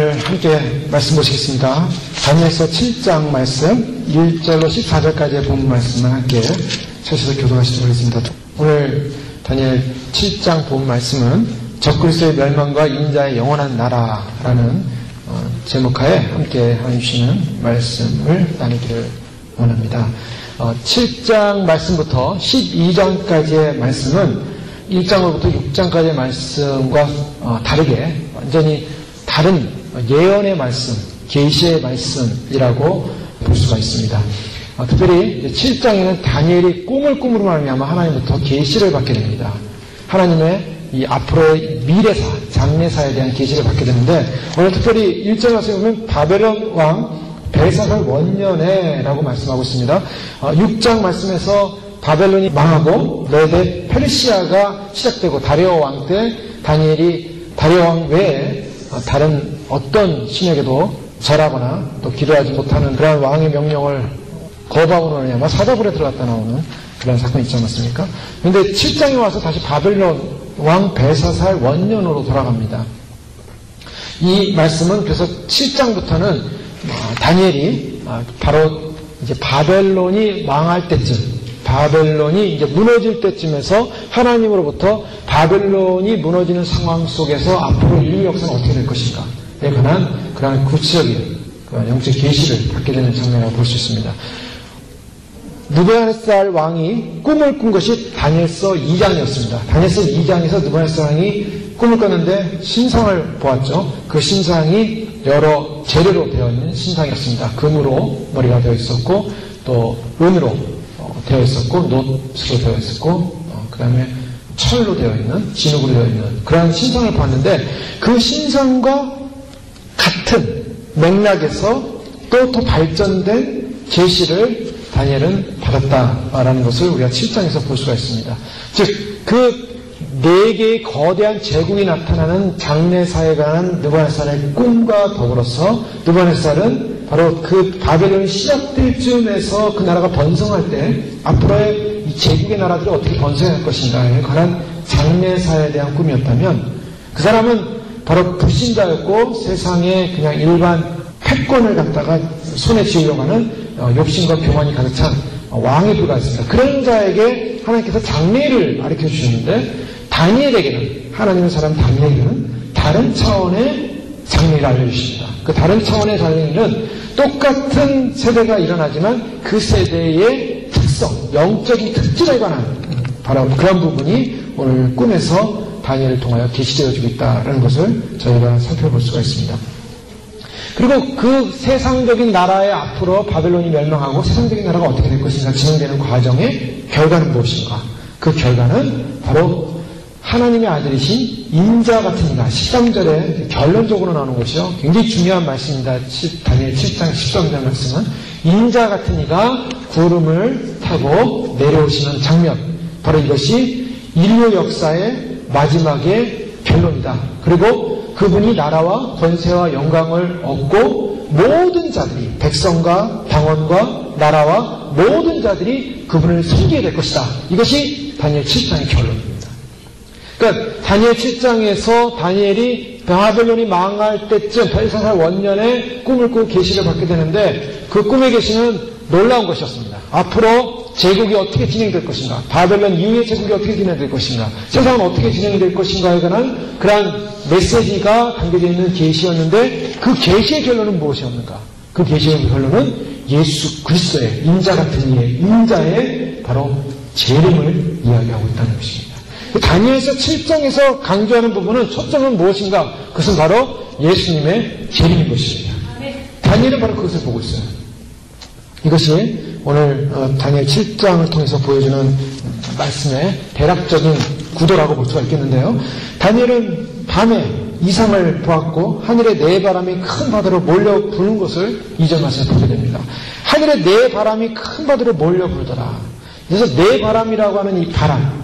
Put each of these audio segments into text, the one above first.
오늘 함께 말씀 보시겠습니다. 다니엘서 7장 말씀 1절로 14절까지의 본문 말씀을 함께 찾아서 교도하시도록 하겠습니다. 오늘 다니엘 7장 본문 말씀은 적그리스도의 멸망과 인자의 영원한 나라라는 제목하에 함께 해주시는 말씀을 나누기를 원합니다. 7장 말씀부터 12장까지의 말씀은 1장으로부터 6장까지의 말씀과 다르게 완전히 다른 예언의 말씀, 계시의 말씀이라고 볼 수가 있습니다. 특별히 7장에는 다니엘이 꿈을 꾸므로 말미암아 하나님부터 계시를 받게 됩니다. 하나님의 이 앞으로의 미래사, 장래사에 대한 계시를 받게 되는데, 오늘 특별히 1절 말씀에 보면 바벨론 왕 벨사살 원년에라고 말씀하고 있습니다. 6장 말씀에서 바벨론이 망하고 메데 페르시아가 시작되고 다리오 왕 때 다니엘이 다리오 왕 외에 다른 어떤 신에게도 절하거나 또 기도하지 못하는 그런 왕의 명령을 거부함으로 말미암아 사자굴에 들어갔다 나오는 그런 사건이 있지 않았습니까? 그런데 7장에 와서 다시 바벨론 왕 벨사살 원년으로 돌아갑니다. 이 말씀은 그래서 7장부터는 다니엘이 바로 이제 바벨론이 망할 때쯤, 바벨론이 이제 무너질 때쯤에서 하나님으로부터 바벨론이 무너지는 상황 속에서 앞으로 인류 역사는 어떻게 될 것인가에 관한 그런 구체적인 영적 계시를 받게 되는 장면이라고 볼 수 있습니다. 느부갓네살 왕이 꿈을 꾼 것이 다니엘서 2장이었습니다. 다니엘서 2장에서 느부갓네살 왕이 꿈을 꿨는데 신상을 보았죠. 그 신상이 여러 재료로 되어 있는 신상이었습니다. 금으로 머리가 되어 있었고, 또 은으로 되어 있었고, 놋으로 되어 있었고, 그 다음에 철로 되어 있는, 진흙으로 되어 있는 그러한 신상을 보았는데, 그 신상과 같은 맥락에서 또 더 발전된 계시를 다니엘은 받았다라는 것을 우리가 7장에서 볼 수가 있습니다. 즉, 그 4개의 거대한 제국이 나타나는 장래사에 관한 느부갓네살의 꿈과 더불어서 느부갓네살은 바로 그 바벨론이 시작될 즈음에서 그 나라가 번성할 때 앞으로의 이 제국의 나라들이 어떻게 번성할 것인가에 관한 장래사에 대한 꿈이었다면, 그 사람은 바로 불신자였고 세상에 그냥 일반 패권을 갖다가 손에 쥐으려고 하는 욕심과 교만이 가득 찬 왕에 불과했습니다. 그런 자에게 하나님께서 장래를 가르쳐 주셨는데, 다니엘에게는, 하나님의 사람 다니엘에게는 다른 차원의 장래를 알려주십니다. 그 다른 차원의 장래는 똑같은 세대가 일어나지만 그 세대의 특성, 영적인 특질에 관한 바로 그런 부분이 오늘 꿈에서 다니엘을 통하여 계시되어지고 있다는 것을 저희가 살펴볼 수가 있습니다. 그리고 그 세상적인 나라의 앞으로 바벨론이 멸망하고 세상적인 나라가 어떻게 될 것인가 진행되는 과정의 결과는 무엇인가? 그 결과는 바로 하나님의 아들이신 인자 같은 이가 13절에 결론적으로 나오는 것이요. 굉장히 중요한 말씀입니다. 다니엘 7장 13절 말씀은 인자 같은 이가 구름을 타고 내려오시는 장면. 바로 이것이 인류 역사의 마지막의 결론이다. 그리고 그분이 나라와 권세와 영광을 얻고 모든 자들이, 백성과 방언과 나라와 모든 자들이 그분을 섬기게 될 것이다. 이것이 다니엘 7장의 결론입니다. 그러니까 다니엘 7장에서 다니엘이 바벨론이 망할 때쯤 벨사살 원년에 꿈을 꾸고 계시를 받게 되는데, 그 꿈의 계시는 놀라운 것이었습니다. 앞으로 제국이 어떻게 진행될 것인가, 바벨론 이후의 제국이 어떻게 진행될 것인가, 세상은 어떻게 진행이 될 것인가에 관한 그러한 메시지가 담겨져 있는 계시였는데, 그 계시의 결론은 무엇이었는가? 그 계시의 결론은 예수 그리스도의 인자 같은 이의 인자의 바로 재림을 이야기하고 있다는 것입니다. 다니엘서 7장에서 강조하는 부분은 초점은 무엇인가? 그것은 바로 예수님의 재림인 것입니다. 다니엘은 바로 그것을 보고 있어요. 이것이 오늘 다니엘 7장을 통해서 보여주는 말씀의 대략적인 구도라고 볼 수가 있겠는데요. 다니엘은 밤에 이상을 보았고 하늘의 네 바람이 큰 바다로 몰려 부는 것을 2절 말씀에 보게 됩니다. 하늘의 네 바람이 큰 바다로 몰려 부르더라. 그래서 네 바람이라고 하는 이 바람,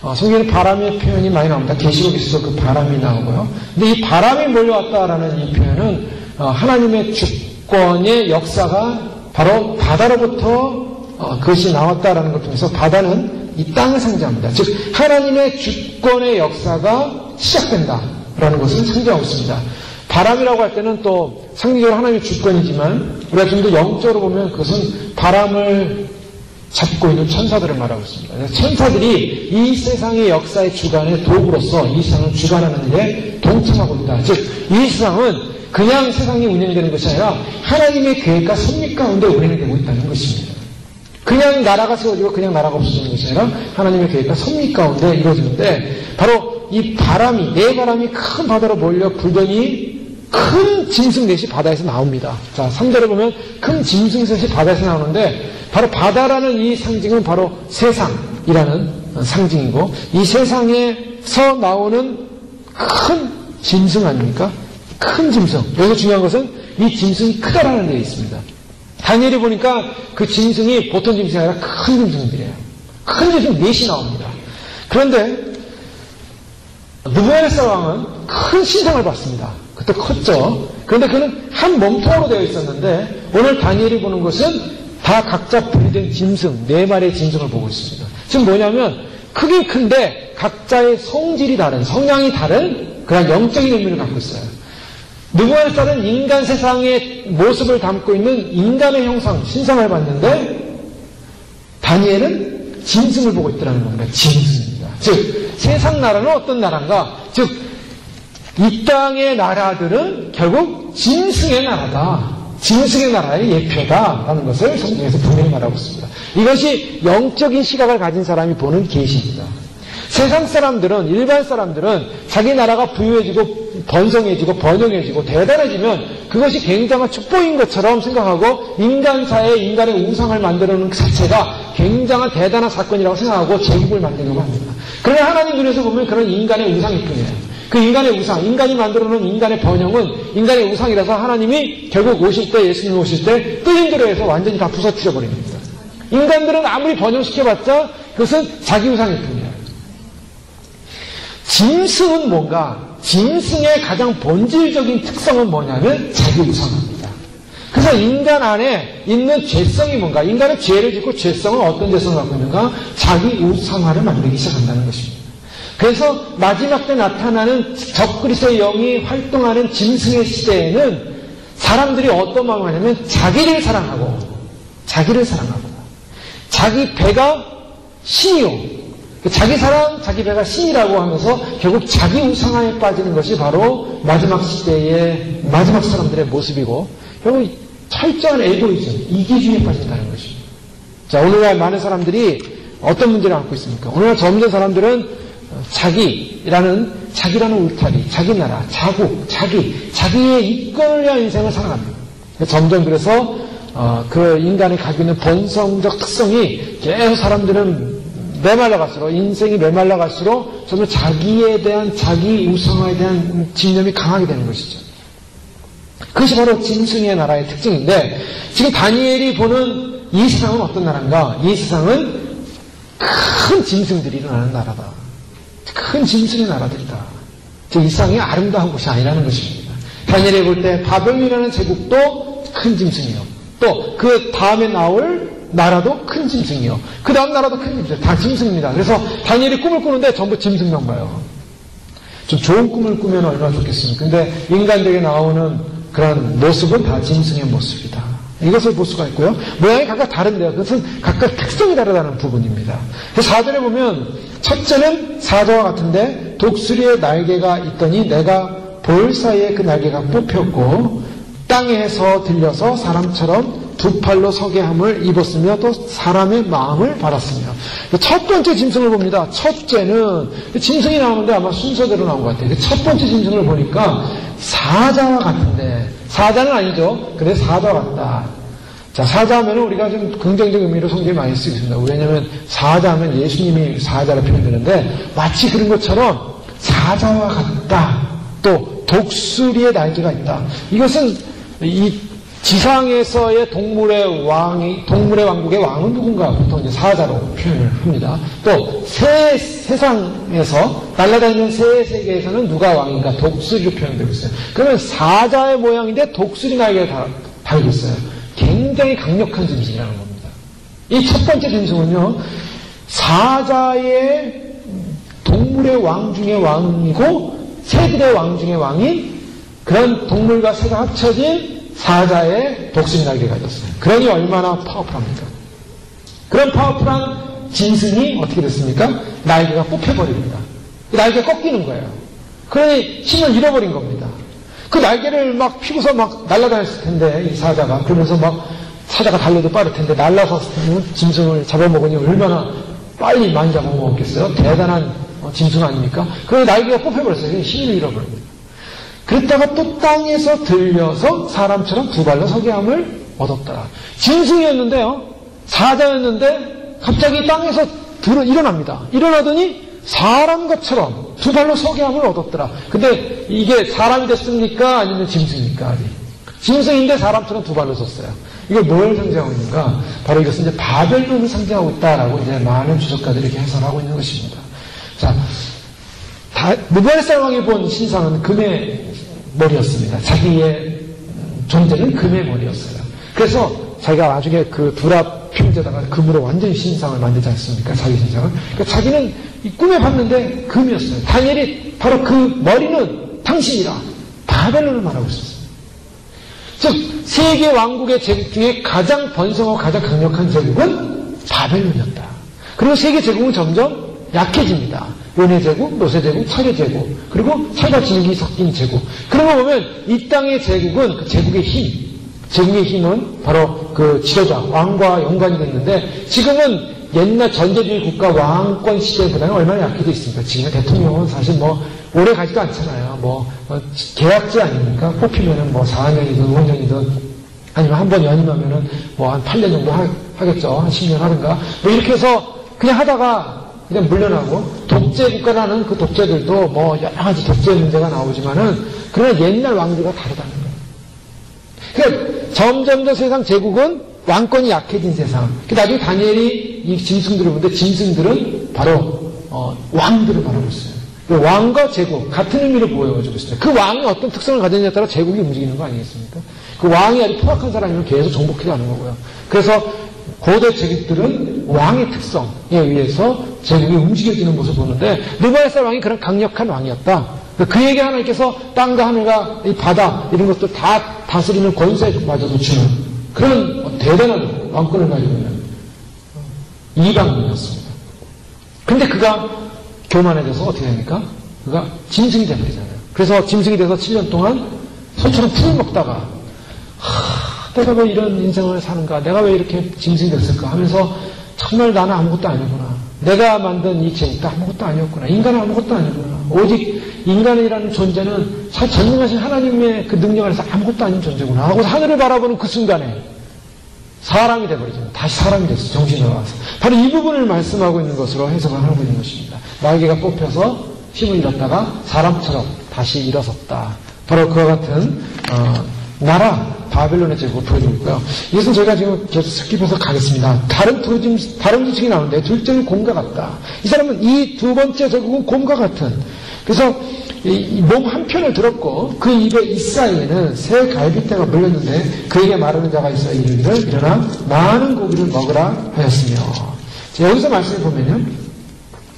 성경에는 바람의 표현이 많이 나옵니다. 계시록에서 그 바람이 나오고요. 근데 이 바람이 몰려왔다라는 이 표현은 하나님의 주권의 역사가 바로 바다로부터 그것이 나왔다라는 것 통해서 바다는 이 땅을 상징합니다. 즉 하나님의 주권의 역사가 시작된다라는 것을 상징하고 있습니다. 바람이라고 할 때는 또 상징적으로 하나님의 주권이지만 우리가 좀 더 영적으로 보면 그것은 바람을 잡고 있는 천사들을 말하고 있습니다. 천사들이 이 세상의 역사의 주관의 도구로서 이 세상을 주관하는 일에 동참하고 있다. 즉, 이 세상은 그냥 세상이 운영되는 것이 아니라 하나님의 계획과 섭리 가운데 운영되고 있다는 것입니다. 그냥 나라가 세워지고 그냥 나라가 없어지는 것이 아니라 하나님의 계획과 섭리 가운데 이루어지는데 바로 이 바람이, 네 바람이 큰 바다로 몰려 불더니 큰 짐승넷이 바다에서 나옵니다. 자, 3절에 보면 큰 짐승넷이 바다에서 나오는데 바로 바다라는 이 상징은 바로 세상이라는 상징이고 이 세상에서 나오는 큰 짐승 아닙니까? 큰 짐승. 여기서 중요한 것은 이 짐승이 크다라는 데 있습니다. 다니엘이 보니까 그 짐승이 보통 짐승이 아니라 큰 짐승들이에요. 큰 짐승 넷이 나옵니다. 그런데 느부갓네살 왕은 큰 신상을 봤습니다. 그때 컸죠. 그런데 그는 한 몸통으로 되어 있었는데 오늘 다니엘이 보는 것은 다 각자 분리된 짐승, 네 마리의 짐승을 보고 있습니다. 지금 뭐냐면 크긴 큰데 각자의 성질이 다른, 성향이 다른 그런 영적인 의미를 갖고 있어요. 느부갓네살은 인간 세상의 모습을 담고 있는 인간의 형상, 신상을 봤는데 다니엘은 짐승을 보고 있더라는 겁니다. 짐승입니다. 즉 세상 나라는 어떤 나라인가? 즉 이 땅의 나라들은 결국 짐승의 나라다. 짐승의 나라의 예표다라는 것을 성경에서 분명히 말하고 있습니다. 이것이 영적인 시각을 가진 사람이 보는 계시입니다. 세상 사람들은, 일반 사람들은 자기 나라가 부유해지고 번성해지고 번영해지고 대단해지면 그것이 굉장한 축복인 것처럼 생각하고 인간사에 인간의 우상을 만들어놓는 그 자체가 굉장한 대단한 사건이라고 생각하고 제국을 만들려고 합니다. 그러나 하나님 눈에서 보면 그런 인간의 우상일 뿐이에요. 그 인간의 우상, 인간이 만들어놓은 인간의 번영은 인간의 우상이라서 하나님이 결국 오실 때, 예수님 오실 때 또 힘들어해서 완전히 다 부서뜨려 버립니다. 인간들은 아무리 번영시켜봤자 그것은 자기 우상일 뿐이에요. 짐승은 뭔가? 짐승의 가장 본질적인 특성은 뭐냐면 자기 우상입니다. 그래서 인간 안에 있는 죄성이 뭔가? 인간은 죄를 짓고 죄성은 어떤 죄성을 갖고 있는가? 자기 우상화를 만들기 시작한다는 것입니다. 그래서 마지막 때 나타나는 적그리스도의 영이 활동하는 짐승의 시대에는 사람들이 어떤 마음을 하냐면 자기 사랑하고 자기 배가 신이요. 자기 사랑, 자기 배가 신이라고 하면서 결국 자기 우상화에 빠지는 것이 바로 마지막 시대의 마지막 사람들의 모습이고 결국 철저한 에고이즘, 이기주의에 빠진다는 것입니다. 자, 오늘날 많은 사람들이 어떤 문제를 갖고 있습니까? 오늘날 점점 사람들은 자기라는 울타리, 자기 나라, 자국, 자기의 이끌려 인생을 살아갑니다. 점점 그래서 그 인간이 가지고 있는 본성적 특성이 계속 사람들은 메말라갈수록, 인생이 메말라갈수록 점점 자기에 대한, 자기 우상화에 대한 집념이 강하게 되는 것이죠. 그것이 바로 짐승의 나라의 특징인데 지금 다니엘이 보는 이 세상은 어떤 나라인가? 이 세상은 큰 짐승들이 일어나는 나라다. 큰 짐승의 나라들이다. 즉 이 세상이 아름다운 곳이 아니라는 것입니다. 다니엘이 볼 때 바벨론이라는 제국도 큰 짐승이요. 또 그 다음에 나올 나라도 큰 짐승이요. 그 다음 나라도 큰 짐승. 다 짐승입니다. 그래서 다니엘이 꿈을 꾸는데 전부 짐승만 봐요. 좀 좋은 꿈을 꾸면 얼마나 좋겠습니까? 근데 인간들에게 나오는 그런 모습은 다 짐승의 모습이다. 이것을 볼 수가 있고요. 모양이 각각 다른데요. 그것은 각각 특성이 다르다는 부분입니다. 4절에 보면 첫째는 사자와 같은데 독수리의 날개가 있더니 내가 볼 사이에 그 날개가 뽑혔고 땅에서 들려서 사람처럼 두 팔로 서게 함을 입었으며 또 사람의 마음을 받았으며 첫 번째 짐승을 봅니다. 첫째는 짐승이 나오는데 아마 순서대로 나온 것 같아요. 첫 번째 짐승을 보니까 사자와 같은데 사자는 아니죠. 근데 사자와 같다. 자, 사자하면 우리가 좀 긍정적 의미로 성경에 많이 쓰고 있습니다. 왜냐하면 사자하면 예수님이 사자로 표현되는데 마치 그런 것처럼 사자와 같다. 또 독수리의 날개가 있다. 이것은 이 지상에서의 동물의 왕국의 왕은 누군가 보통 이제 사자로 표현을 합니다. 또 세상에서 날아다니는 새 세계에서는 누가 왕인가? 독수리로 표현되고 있어요. 그러면 사자의 모양인데 독수리 날개를 달고 있어요. 굉장히 강력한 짐승이라는 겁니다. 이 첫 번째 짐승은요, 사자의 동물의 왕 중의 왕이고 새들의 왕 중의 왕인 그런 동물과 새가 합쳐진 사자의 독수리 날개가 있었어요. 그러니 얼마나 파워풀합니까? 그런 파워풀한 짐승이 어떻게 됐습니까? 날개가 뽑혀버립니다. 날개가 꺾이는 거예요. 그러니 힘을 잃어버린 겁니다. 그 날개를 막 피고서 막 날아다녔을 텐데, 이 사자가. 그러면서 막 사자가 달려도 빠를 텐데, 날라서 짐승을 잡아먹으니 얼마나 빨리 많이 잡아먹었겠어요? 대단한 짐승 아닙니까? 그래서 날개가 뽑혀버렸어요. 힘을 잃어버립니다. 그랬다가 또 땅에서 들려서 사람처럼 두 발로 서게 함을 얻었더라. 짐승이었는데요. 사자였는데 갑자기 땅에서 일어납니다. 일어나더니 사람것처럼 두 발로 서게 함을 얻었더라. 근데 이게 사람이 됐습니까? 아니면 짐승입니까? 짐승인데 사람처럼 두 발로 섰어요. 이게 뭘 상징하고 있는가? 바로 이것은 이제 바벨론을 상징하고 있다라고 이제 많은 주석가들이 이렇게 해설하고 있는 것입니다. 자, 느부갓네살 왕이 본 신상은 금의 머리였습니다. 자기의 존재는 금의 머리였어요. 그래서 자기가 나중에 그 두랍 표면에다가 금으로 완전히 신상을 만들지 않습니까? 자기 신상을. 그러니까 자기는 이 꿈에 봤는데 금이었어요. 다니엘이 바로 그 머리는 당신이라 바벨론을 말하고 있었어요. 즉 세계 왕국의 제국 중에 가장 번성하고 가장 강력한 제국은 바벨론이었다. 그리고 세계 제국은 점점 약해집니다. 은혜 제국, 노세 제국, 철의 제국, 그리고 철과 진흙이 섞인 제국. 그런 거 보면 이 땅의 제국은 그 제국의 힘, 제국의 힘은 바로 그 지도자, 왕과 연관이 됐는데 지금은 옛날 전제주의 국가 왕권 시대보다는 얼마나 약해져 있습니까? 지금 대통령은 사실 뭐 오래 가지도 않잖아요. 계약제 아닙니까? 뽑히면은 4년이든 5년이든 아니면 한 번 연임하면은 한 8년 정도 하겠죠. 한 10년 하든가. 이렇게 해서 그냥 하다가 그냥 물러나고 독재 국가라는 그 독재들도 여러 가지 독재 문제가 나오지만은 그러나 옛날 왕들과 다르다는 거예요. 그러니까 점점 더 세상 제국은 왕권이 약해진 세상. 나중에 다니엘이 이 짐승들을 보는데 짐승들은 바로 왕들을 말하고 있어요. 왕과 제국 같은 의미를 보여주고 있습니다. 그 왕이 어떤 특성을 가졌냐에 따라 제국이 움직이는 거 아니겠습니까? 그 왕이 아주 포악한 사람이면 계속 정복해가는 거고요. 그래서 고대 제국들은 왕의 특성에 의해서 제국이 움직여지는 모습을 보는데 느부갓네살 왕이 그런 강력한 왕이었다. 그에게 하나님께서 땅과 하늘과 이 바다 이런 것들 다 다스리는 권세마저도 주는 그런 대단한 왕권을 가지고 있는 이방인이었습니다. 근데 그가 교만해져서 어떻게 됩니까? 그가 짐승이 되버리잖아요. 그래서 짐승이 돼서 7년 동안 소처럼 풀을 먹다가 내가 왜 이런 인생을 사는가? 내가 왜 이렇게 짐승이 됐을까? 하면서 정말 나는 아무것도 아니구나. 내가 만든 이 제국도 아무것도 아니었구나. 인간은 아무것도 아니구나. 오직 인간이라는 존재는 전능하신 하나님의 그 능력 안에서 아무것도 아닌 존재구나 하고 하늘을 바라보는 그 순간에 사람이 돼버리죠. 다시 사람이 됐어. 정신이 돌아와서. 바로 이 부분을 말씀하고 있는 것으로 해석을 하고 있는 것입니다. 날개가 뽑혀서 힘을 잃었다가 사람처럼 다시 일어섰다. 바로 그와 같은 나라 바벨론의 제국을 보여주고 있고요. 이것은 저희가 지금 계속 스킵해서 가겠습니다. 다른 지식이 나오는데 둘째는 곰과 같다. 이 사람은 이 두 번째 제국은 곰과 같은. 그래서 몸 한편을 들었고 그 입에 이사이에는 새 갈빗대가 물렸는데 그에게 말하는 자가 있어 이르기를 일어나 많은 고기를 먹으라 하였으며. 여기서 말씀을 보면요.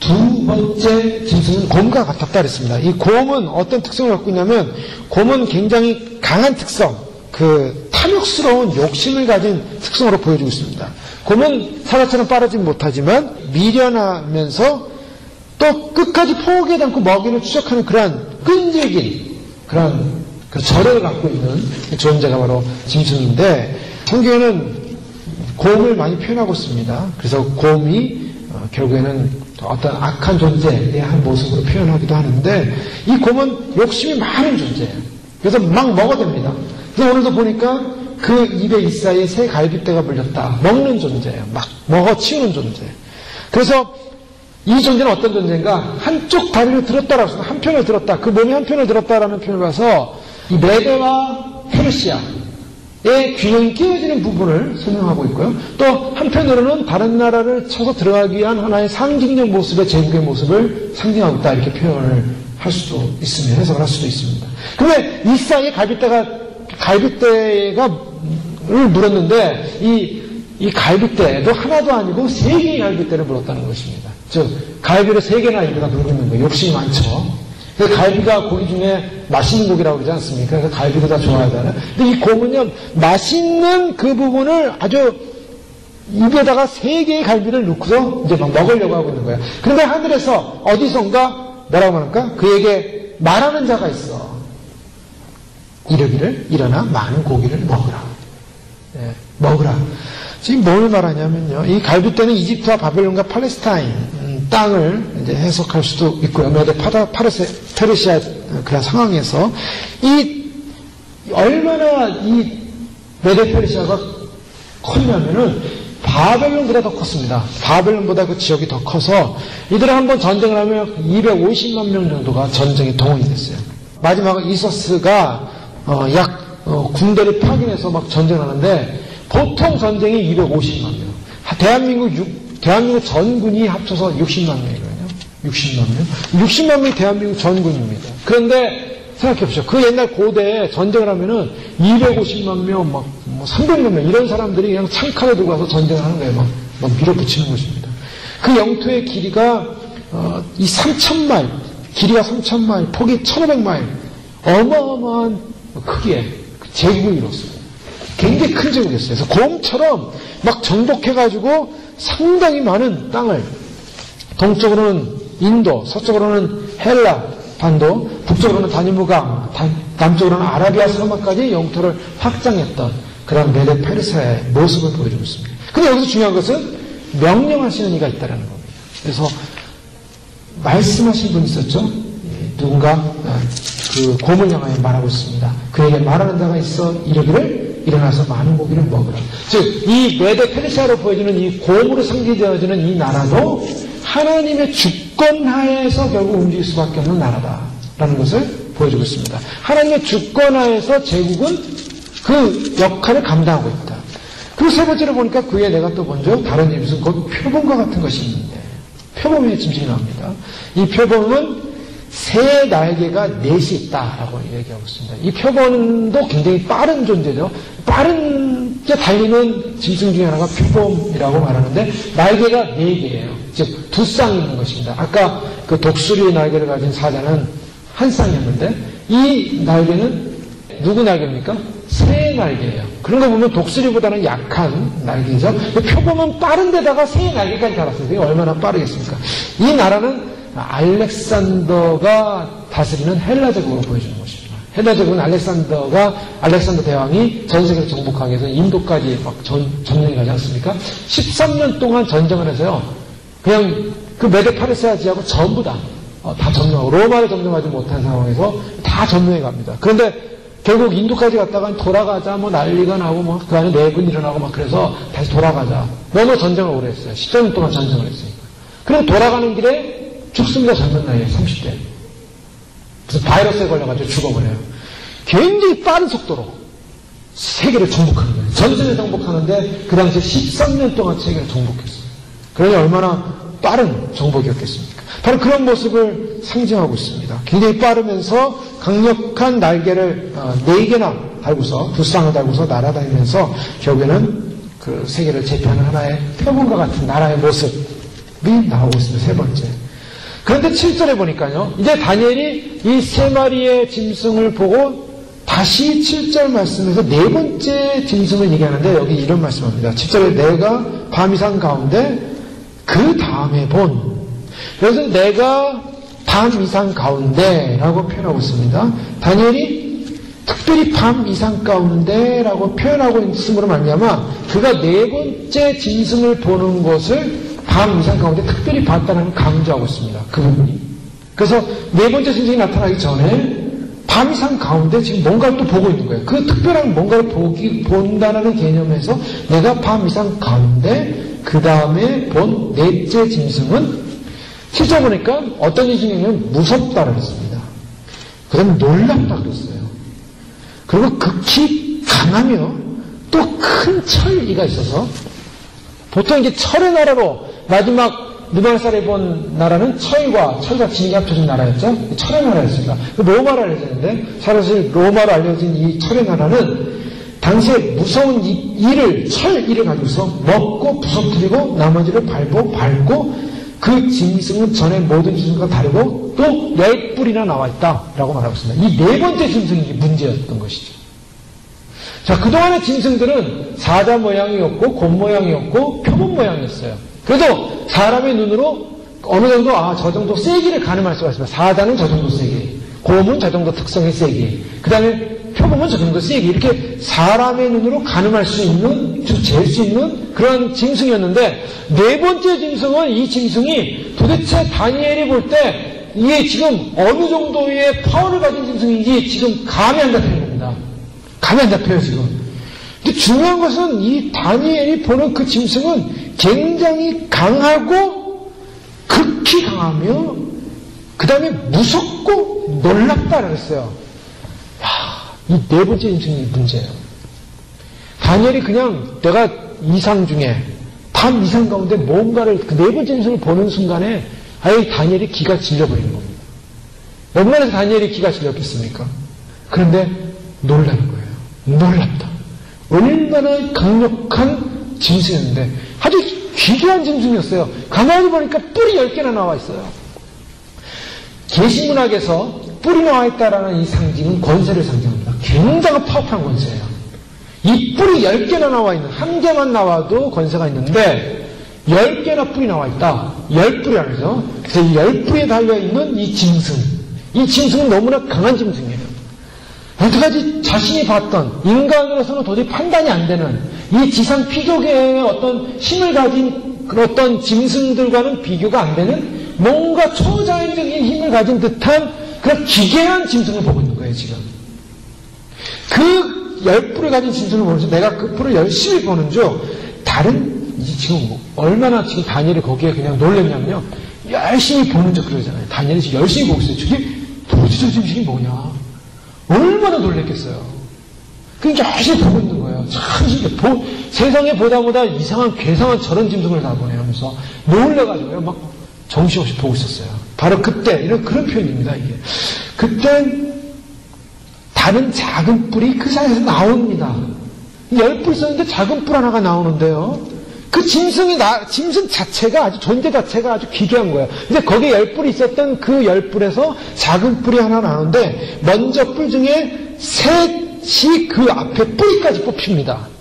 두 번째 짐승은 곰과 같았다 그랬습니다. 이 곰은 어떤 특성을 갖고 있냐면 곰은 굉장히 강한 특성, 그 탐욕스러운 욕심을 가진 특성으로 보여주고 있습니다. 곰은 사자처럼 빠르지 못하지만 미련하면서 또 끝까지 포기하지 않고 먹이를 추적하는 그러한 끈질긴 그런 절을 갖고 있는 존재가 바로 짐승인데 성경에는 곰을 많이 표현하고 있습니다. 그래서 곰이 결국에는 어떤 악한 존재의 한 모습으로 표현하기도 하는데 이 곰은 욕심이 많은 존재예요. 그래서 막 먹어댑니다. 그래서 오늘도 보니까 그 입에 이사이에 새 갈빗대가 물렸다. 먹는 존재예요. 막 먹어치우는 존재. 그래서 이 존재는 어떤 존재인가? 한쪽 다리를 들었다라고 했습니다. 한편을 들었다. 그 몸이 한편을 들었다라는 표현을 봐서 이 메대와 페르시아의 균형이 깨어지는 부분을 설명하고 있고요. 또 한편으로는 다른 나라를 쳐서 들어가기 위한 하나의 상징적 모습의 제국의 모습을 상징하고 있다. 이렇게 표현을 할 수도 있습니다. 해석을 할 수도 있습니다. 그런데 이 사이에 갈빗대가 물었는데 이 갈빗대도 하나도 아니고 3개의 갈빗대를 물었다는 것입니다. 즉 갈비를 3개나 입에다 물고 있는 거예요. 욕심이 많죠. 갈비가 고기 중에 맛있는 고기라고 그러지 않습니까? 그래서 갈비도 다 좋아하잖아요. 근데 이 곰은요, 맛있는 그 부분을 아주 입에다가 3개의 갈비를 넣고서 이제 막 먹으려고 하고 있는 거예요. 그런데 하늘에서 어디선가 뭐라고 말할까? 그에게 말하는 자가 있어. 이르기를 일어나 많은 고기를 먹으라. 네, 먹으라. 지금 뭘 말하냐면요. 이 갈빗대는 이집트와 바벨론과 팔레스타인 땅을 이제 해석할 수도 있고요. 메데 페르시아 그런 상황에서 얼마나 이 메데 페르시아가 컸냐면은 바벨론보다 더 컸습니다. 바벨론보다 그 지역이 더 커서 이들이 한번 전쟁을 하면 250만 명 정도가 전쟁에 동원이 됐어요. 마지막에 이서스가 군대를 파견해서 막 전쟁하는데 보통 전쟁이 250만 명. 대한민국 전군이 합쳐서 60만 명이거든요. 60만 명. 60만 명이 대한민국 전군입니다. 그런데 생각해보십시오. 그 옛날 고대에 전쟁을 하면은 250만 명, 막 300만 명 이런 사람들이 그냥 창칼을 들고 와서 전쟁을 하는 거예요. 막 밀어붙이는 것입니다. 그 영토의 길이가 이 3,000마일, 길이가 3,000마일, 폭이 1,500마일, 어마어마한 크기의 제국을 이뤘어요. 굉장히 큰 제국이었어요. 그래서 곰처럼 막 정복해가지고 상당히 많은 땅을, 동쪽으로는 인도, 서쪽으로는 헬라 반도, 북쪽으로는 다니무강, 남쪽으로는 아라비아 사막까지 영토를 확장했던 그런 메데 페르시아의 모습을 보여주고 있습니다. 근데 여기서 중요한 것은 명령하시는 이가 있다는 겁니다. 그래서 말씀하신 분 있었죠? 누군가 그 곰을 향하여 말하고 있습니다. 그에게 말하는 자가 있어 이르기를 일어나서 많은 고기를 먹으라. 즉, 이 메데 페르시아로 보여주는 이 곰으로 상기되어지는 이 나라도 하나님의 주권하에서 결국 움직일 수밖에 없는 나라다라는 것을 보여주고 있습니다. 하나님의 주권하에서 제국은 그 역할을 감당하고 있다. 그리고 세 번째로 보니까 그에 내가 또 먼저 다른 짐승, 곧 표범과 같은 것이 있는데, 표범의 짐승이 나옵니다. 이 표범은 새 날개가 4시 있다라고 얘기하고 있습니다. 이 표범도 굉장히 빠른 존재죠. 빠르게 달리는 짐승 중에 하나가 표범이라고 말하는데 날개가 4개예요. 즉 두 쌍이 있는 것입니다. 아까 그 독수리의 날개를 가진 사자는 한 쌍이었는데 이 날개는 누구 날개입니까? 새 날개예요. 그런 거 보면 독수리보다는 약한 날개죠. 표범은 빠른 데다가 새 날개까지 달았어요. 이게 얼마나 빠르겠습니까? 이 나라는 알렉산더가 다스리는 헬라 제국으로 보여주는 것입니다. 헬라 제국은 알렉산더 대왕이 전 세계를 정복하기 위해서 인도까지 막 전쟁이 가지 않습니까? 13년 동안 전쟁을 해서요. 그냥 그 메데 페르시아 지하고 전부 다 점령하고 로마를 점령하지 못한 상황에서 다 점령해 갑니다. 그런데 결국 인도까지 갔다가 돌아가자 뭐 난리가 나고 뭐 그 안에 내분 일어나고 막 그래서 다시 돌아가자. 너무 전쟁을 오래 했어요. 10년 동안 전쟁을 했으니까. 그럼 돌아가는 길에 죽습니다. 젊은 나이에 30대. 그래서 바이러스에 걸려가지고 죽어버려요. 굉장히 빠른 속도로 세계를 정복하는 거예요. 전 세계를 정복하는데 그 당시에 13년 동안 세계를 정복했어요. 그러니 얼마나 빠른 정복이었겠습니까? 바로 그런 모습을 상징하고 있습니다. 굉장히 빠르면서 강력한 날개를 4개나 달고서 두 쌍을 달고서 날아다니면서 결국에는 그 세계를 제패하는 하나의 표범과 같은 나라의 모습이 나오고 있습니다. 세 번째. 그런데 7절에 보니까요. 이제 다니엘이 이 3마리의 짐승을 보고 다시 7절 말씀에서 4번째 짐승을 얘기하는데 여기 이런 말씀합니다. 7절에 내가 밤 이상 가운데 그 다음에 본. 그래서 내가 밤 이상 가운데라고 표현하고 있습니다. 다니엘이 특별히 밤 이상 가운데라고 표현하고 있음으로 말미암아 그가 4번째 짐승을 보는 것을 밤 이상 가운데 특별히 봤다는 강조하고 있습니다. 그 부분이. 그래서 4번째 짐승이 나타나기 전에 밤 이상 가운데 지금 뭔가를 또 보고 있는 거예요. 그 특별한 뭔가를 본다는 개념에서 내가 밤 이상 가운데 그 다음에 본 4째 짐승은 실제 보니까 어떤 짐승이냐면 무섭다고 했습니다. 그 다음에 놀랍다고 했어요. 그리고 극히 강하며 또 큰 철이가 있어서 보통 이제 철의 나라로 마지막 느부갓네살이 본 나라는 철과 진이 합쳐진 나라였죠. 철의 나라였습니다. 로마로 알려졌는데 사실 로마로 알려진 이 철의 나라는 당시에 무서운 철 일을 가지고서 먹고 부서뜨리고 나머지를 밟고 그 짐승은 전에 모든 짐승과 다르고 또 10뿔이나 나와 있다라고 말하고 있습니다. 이 네 번째 짐승이 문제였던 것이죠. 자, 그동안의 짐승들은 사자 모양이었고 곰 모양이었고 표범 모양이었어요. 그래도 사람의 눈으로 어느 정도 저 정도 세기를 가늠할 수가 있습니다. 사자는 저 정도 세기, 곰은 저 정도 특성의 세기, 그 다음에 표범은 저 정도 세기, 이렇게 사람의 눈으로 가늠할 수 있는, 잴 수 있는 그런 짐승이었는데, 네 번째 짐승은 이 짐승이 도대체 다니엘이 볼 때 이게 지금 어느 정도의 파워를 가진 짐승인지 지금 감이 안 잡히는 겁니다. 감이 안 잡혀요, 지금. 근데 중요한 것은 이 다니엘이 보는 그 짐승은 굉장히 강하고 극히 강하며 그 다음에 무섭고 놀랍다 그랬어요. 이 네 번째 짐승이 문제예요. 다니엘이 그냥 내가 이상 중에 밤 이상 가운데 뭔가를 그 네 번째 짐승을 보는 순간에 아예 다니엘이 기가 질려버리는 겁니다. 얼마나 다니엘이 기가 질렸겠습니까? 그런데 놀라는 거예요. 놀랍다. 얼마나 강력한 짐승이었는데 아주 귀한 짐승이었어요. 가만히 보니까 뿔이 10개나 나와 있어요. 계시문학에서 뿔이 나와 있다라는 이 상징은 권세를 상징합니다. 굉장히 파워풀한 권세예요. 이 뿔이 10개나 나와 있는, 한 개만 나와도 권세가 있는데 10개나 뿔이 나와 있다. 10뿔이라는 거죠. 그래서 이 10뿔에 달려있는 이 짐승, 이 짐승은 너무나 강한 짐승이에요. 여태까지 자신이 봤던 인간으로서는 도저히 판단이 안 되는 이 지상 피조계의 어떤 힘을 가진 그런 어떤 짐승들과는 비교가 안 되는 뭔가 초자연적인 힘을 가진 듯한 그런 기괴한 짐승을 보고 있는 거예요, 지금. 그 10뿔을 가진 짐승을 보면서 내가 그 뿔을 열심히 보는 중 다른 지금 얼마나 지금 다니엘이 거기에 그냥 놀랬냐면요. 열심히 보는 척 그러잖아요. 다니엘이 지금 열심히 보고 있어요. 저게 도대체 저 짐승이 뭐냐. 얼마나 놀랬겠어요. 그러니까 열심히 보고 있는 거예요. 참 신기해. 세상에 보다 이상한 괴상한 저런 짐승을 다 보네요. 하면서 놀래가지고요. 막 정신없이 보고 있었어요. 바로 그때 그런 표현입니다. 이게 그때 다른 작은 뿔이 그 사이에서 나옵니다. 10뿔 썼는데 작은 뿔 하나가 나오는데요. 그 짐승 자체가 아주 존재 자체가 아주 기괴한 거예요. 근데 거기에 10뿔이 있었던 그 10뿔에서 작은 뿔이 하나 나오는데 먼저 뿔 중에 셋이 그 앞에 뿌리까지 뽑힙니다.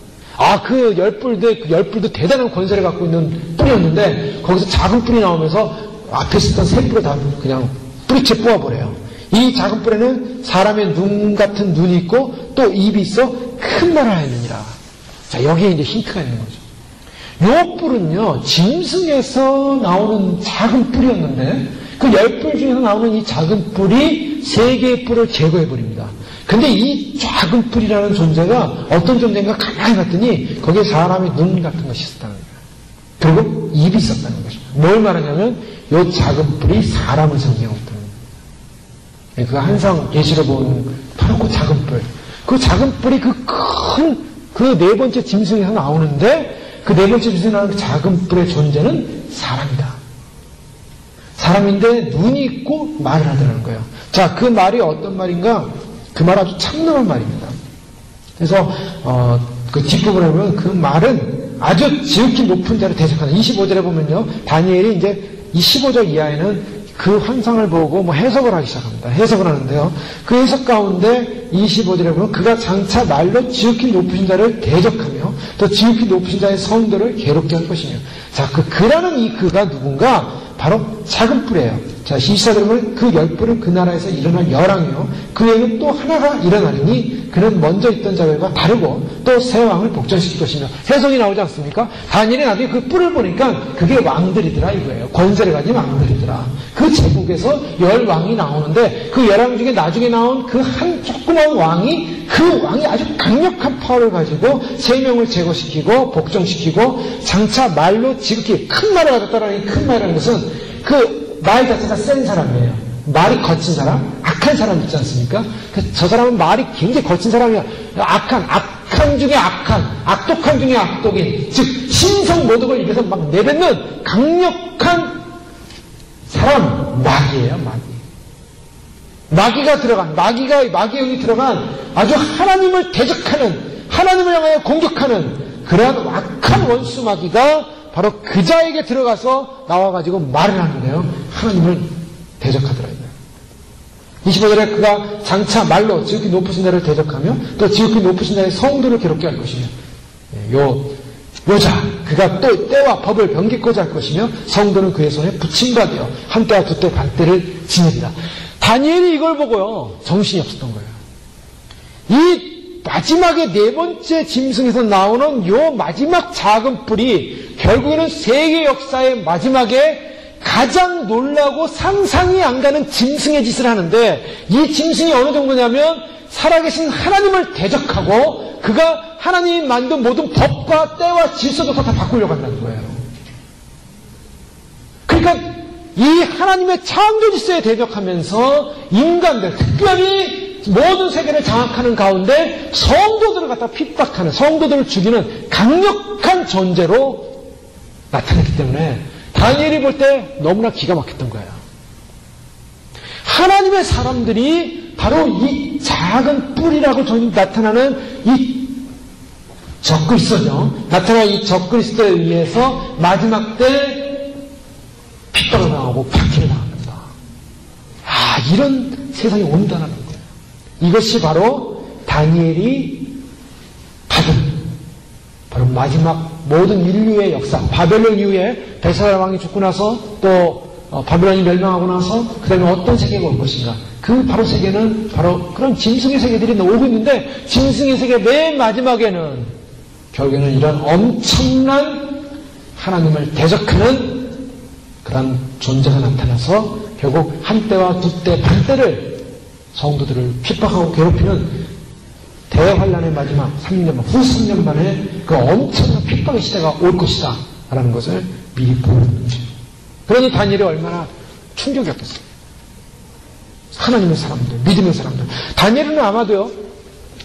그 10뿔도 대단한 권세를 갖고 있는 뿔이었는데 거기서 작은 뿔이 나오면서 앞에 있었던 세 뿔을 다 그냥 뿌리채 뽑아버려요. 이 작은 뿔에는 사람의 눈 같은 눈이 있고 또 입이 있어 큰 말을 하느니라. 자, 여기에 이제 힌트가 있는 거죠. 요 뿔은요, 짐승에서 나오는 작은 뿔이었는데, 그 10뿔 중에서 나오는 이 작은 뿔이 3개의 뿔을 제거해버립니다. 근데 이 작은 뿔이라는 존재가 어떤 존재인가 가만히 봤더니, 거기에 사람의 눈 같은 것이 있었다는 거예요. 그리고 입이 있었다는 것입니다. 뭘 말하냐면, 요 작은 뿔이 사람을 상징하고 있다는 거예요. 그 한상 예시로 본 바로 그 작은 뿔. 그 작은 뿔이 그 네 번째 짐승에서 나오는데, 그 네 번째 짐승에 나오는 그 작은 뿔의 존재는 사람이다. 사람인데 눈이 있고 말을 하더라는 거예요. 자, 그 말이 어떤 말인가? 그 말 아주 참담한 말입니다. 그래서 그 뒷부분에 보면 그 말은 아주 지극히 높은 자를 대적하는 25절에 보면요. 다니엘이 이제 이 15절 이하에는 그 환상을 보고 해석을 하기 시작합니다. 해석을 하는데요. 그 해석 가운데 25절에 보면 그가 장차 말로 지극히 높으신 자를 대적하며 또 지극히 높으신 자의 성도를 괴롭게 할 것이며. 자, 그라는 이 그가 누군가? 바로 작은 뿔이에요. 자, 24절에 보면 그 10뿔은 그 나라에서 일어날 여왕이요. 그 외에는 또 하나가 일어나리니 그는 먼저 있던 자들과 다르고 또 새 왕을 복전시킬 것이며. 해석이 나오지 않습니까? 다니엘이 나중에 그 뿔을 보니까 그게 왕들이더라 이거예요. 권세를 가진 왕들이더라. 그 제국에서 10왕이 나오는데 그 10왕 중에 나중에 나온 그 한 조그만 왕이 그 왕이 아주 강력한 파워를 가지고 3명을 제거시키고 복종시키고 장차 말로 지극히 큰 말을 가졌다라는 이 큰 말이라는 것은 그 말 자체가 센 사람이에요. 말이 거친 사람, 악한 사람 있지 않습니까? 저 사람은 말이 굉장히 거친 사람이야. 악한 중에 악한, 악독한 중에 악독인, 즉 신성 모독을 입에서 막 내뱉는 강력한 사람, 마귀예요, 마귀. 마귀가 들어간, 마귀형이 들어간 아주 하나님을 대적하는, 하나님을 향하여 공격하는 그러한 악한 원수 마귀가 바로 그 자에게 들어가서 나와가지고 말을 하는데요. 하나님을 대적하더라고요. 25절에 그가 장차 말로 지극히 높으신 자를 대적하며 또 지극히 높으신 자의 성도를 괴롭게 할 것이며 요자 그가 또 때와 법을 변개코자 할 것이며 성도는 그의 손에 붙임받으며 한 때와 두 때 반때를 지니리라. 다니엘이 이걸 보고요 정신이 없었던 거예요. 이 마지막에 네 번째 짐승에서 나오는 요 마지막 작은 뿔이 결국에는 세계 역사의 마지막에 가장 놀라고 상상이 안 가는 짐승의 짓을 하는데, 이 짐승이 어느 정도냐면 살아계신 하나님을 대적하고 그가 하나님이 만든 모든 법과 때와 질서조차 다 바꾸려고 한다는 거예요. 그러니까 이 하나님의 창조 질서에 대적하면서 인간들, 특별히 모든 세계를 장악하는 가운데 성도들을 갖다 핍박하는, 성도들을 죽이는 강력한 존재로 나타났기 때문에 다니엘이 볼 때 너무나 기가 막혔던 거예요. 하나님의 사람들이 바로 이 작은 뿔이라고 나타나는 이 적그리스도죠. 나타나는 이 적그리스도에 의해서 마지막 때 핍박을 당하고 박해를 당합니다. 이런 세상이 온다는 거예요. 이것이 바로 다니엘이 받은 바로 마지막 모든 인류의 역사, 바벨론 이후에 벨사살 왕이 죽고 나서 또 바벨론이 멸망하고 나서 그 다음에 어떤 세계가 올 것인가. 그 바로 세계는 바로 그런 짐승의 세계들이 오고 있는데, 짐승의 세계 맨 마지막에는 결국에는 이런 엄청난 하나님을 대적하는 그런 존재가 나타나서 결국 한때와 두때 반때를 성도들을 핍박하고 괴롭히는 대환란의 마지막 3년 후 3년 만에 그 엄청난 핍박의 시대가 올 것이다 라는 것을 미리 보는 거죠. 그러니 다니엘이 얼마나 충격이었겠어요. 하나님의 사람들, 믿음의 사람들. 다니엘은 아마도요,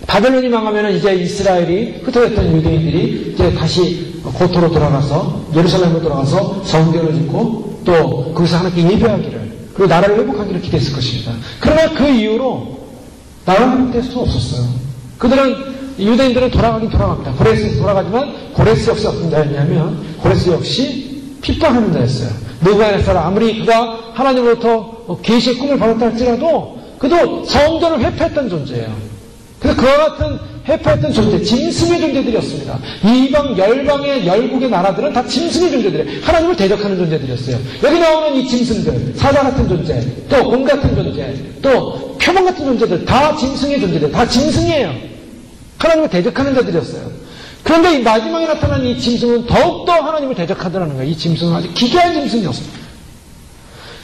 바벨론이 망하면 이제 이스라엘이 흩어졌던 유대인들이 이제 다시 고토로 돌아가서 예루살렘으로 돌아가서 성전을 짓고 또 거기서 하나님께 예배하기를, 그리고 나라를 회복하기를 기대했을 것입니다. 그러나 그 이후로 나라를 뗄 수 없었어요. 유대인들은 돌아가긴 돌아갑니다. 고레스에서 돌아가지만 고레스 역시 어떤 자였냐면 고레스 역시 핍박하는 자였어요. 느부갓네살 아무리 그가 하나님으로부터 계시의 꿈을 받았다 할지라도 그도 성전을 회폐했던 존재예요. 그래서 그와 같은 회폐했던 존재, 짐승의 존재들이었습니다. 이방 열방의 열국의 나라들은 다 짐승의 존재들이에요. 하나님을 대적하는 존재들이었어요. 여기 나오는 이 짐승들, 사자 같은 존재, 또 곰 같은 존재, 또 표범 같은 존재들, 다 짐승의 존재들, 다 짐승이에요. 하나님을 대적하는 자들이었어요. 그런데 이 마지막에 나타난 이 짐승은 더욱더 하나님을 대적하더라는 거예요. 이 짐승은 아주 기괴한 짐승이었습니다.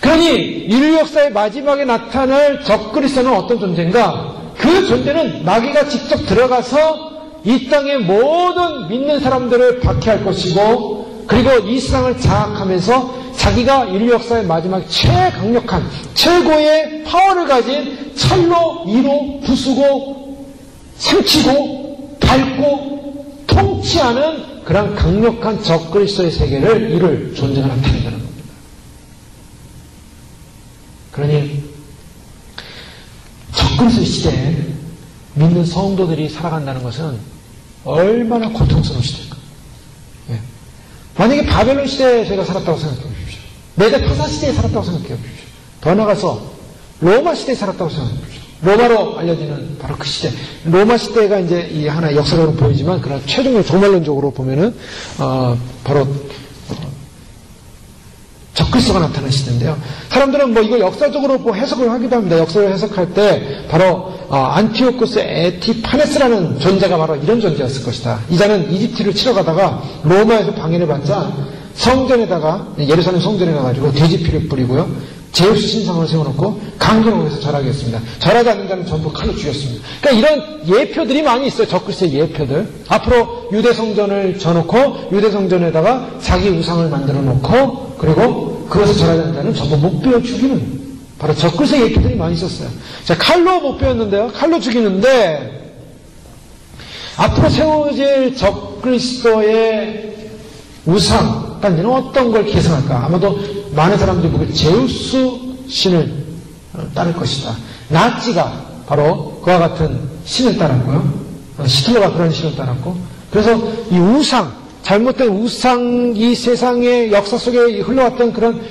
그러니 인류 역사의 마지막에 나타날 적그리스도는 어떤 존재인가? 그 존재는 마귀가 직접 들어가서 이 땅의 모든 믿는 사람들을 박해할 것이고, 그리고 이 세상을 장악하면서 자기가 인류 역사의 마지막 최강력한 최고의 파워를 가진 철로 이로 부수고 삼키고 밟고 통치하는 그런 강력한 적그리스도의 세계를 이룰 존재가 나타낸다는 겁니다. 그러니 적그리스도 시대에 믿는 성도들이 살아간다는 것은 얼마나 고통스러운 시대일까. 만약에 바벨론 시대에 저희가 살았다고 생각해 보십시오. 메데 파사 시대에 살았다고 생각해 보십시오. 더 나가서 로마 시대에 살았다고 생각해 보십시오. 로마로 알려지는 바로 그 시대. 로마 시대가 이제 이 하나의 역사적으로 보이지만, 그러나 최종적으로 종말론적으로 보면은 바로 적그리스도가 나타나는 시대인데요. 사람들은 뭐 이걸 역사적으로 해석을 하기도 합니다. 역사를 해석할 때 바로 안티오코스 에티파네스라는 존재가 바로 이런 존재였을 것이다. 이 자는 이집트를 치러 가다가 로마에서 방해를 받자 성전에다가, 예루살렘 성전에 가가지고 돼지피를 뿌리고요, 제우스 신상을 세워놓고 강경하게 해서 절하게 했습니다. 절하지 않는 자는 전부 칼로 죽였습니다. 그러니까 이런 예표들이 많이 있어요. 적그리스도의 예표들. 앞으로 유대 성전을 져놓고 유대 성전에다가 자기 우상을 만들어 놓고, 그리고 그것을 절하지 않는 자는 전부 못 베어 죽이는 바로 적그리스도의 예표들이 많이 있었어요. 자, 칼로 못 베었는데요. 칼로 죽이는데 앞으로 세워질 적그리스도의 우상 단지는 어떤 걸 계승할까? 아마도 많은 사람들이 보기에 제우스 신을 따를 것이다. 나치가 바로 그와 같은 신을 따랐고요. 히틀러가 그런 신을 따랐고, 그래서 이 우상, 잘못된 우상, 이 세상의 역사 속에 흘러왔던 그런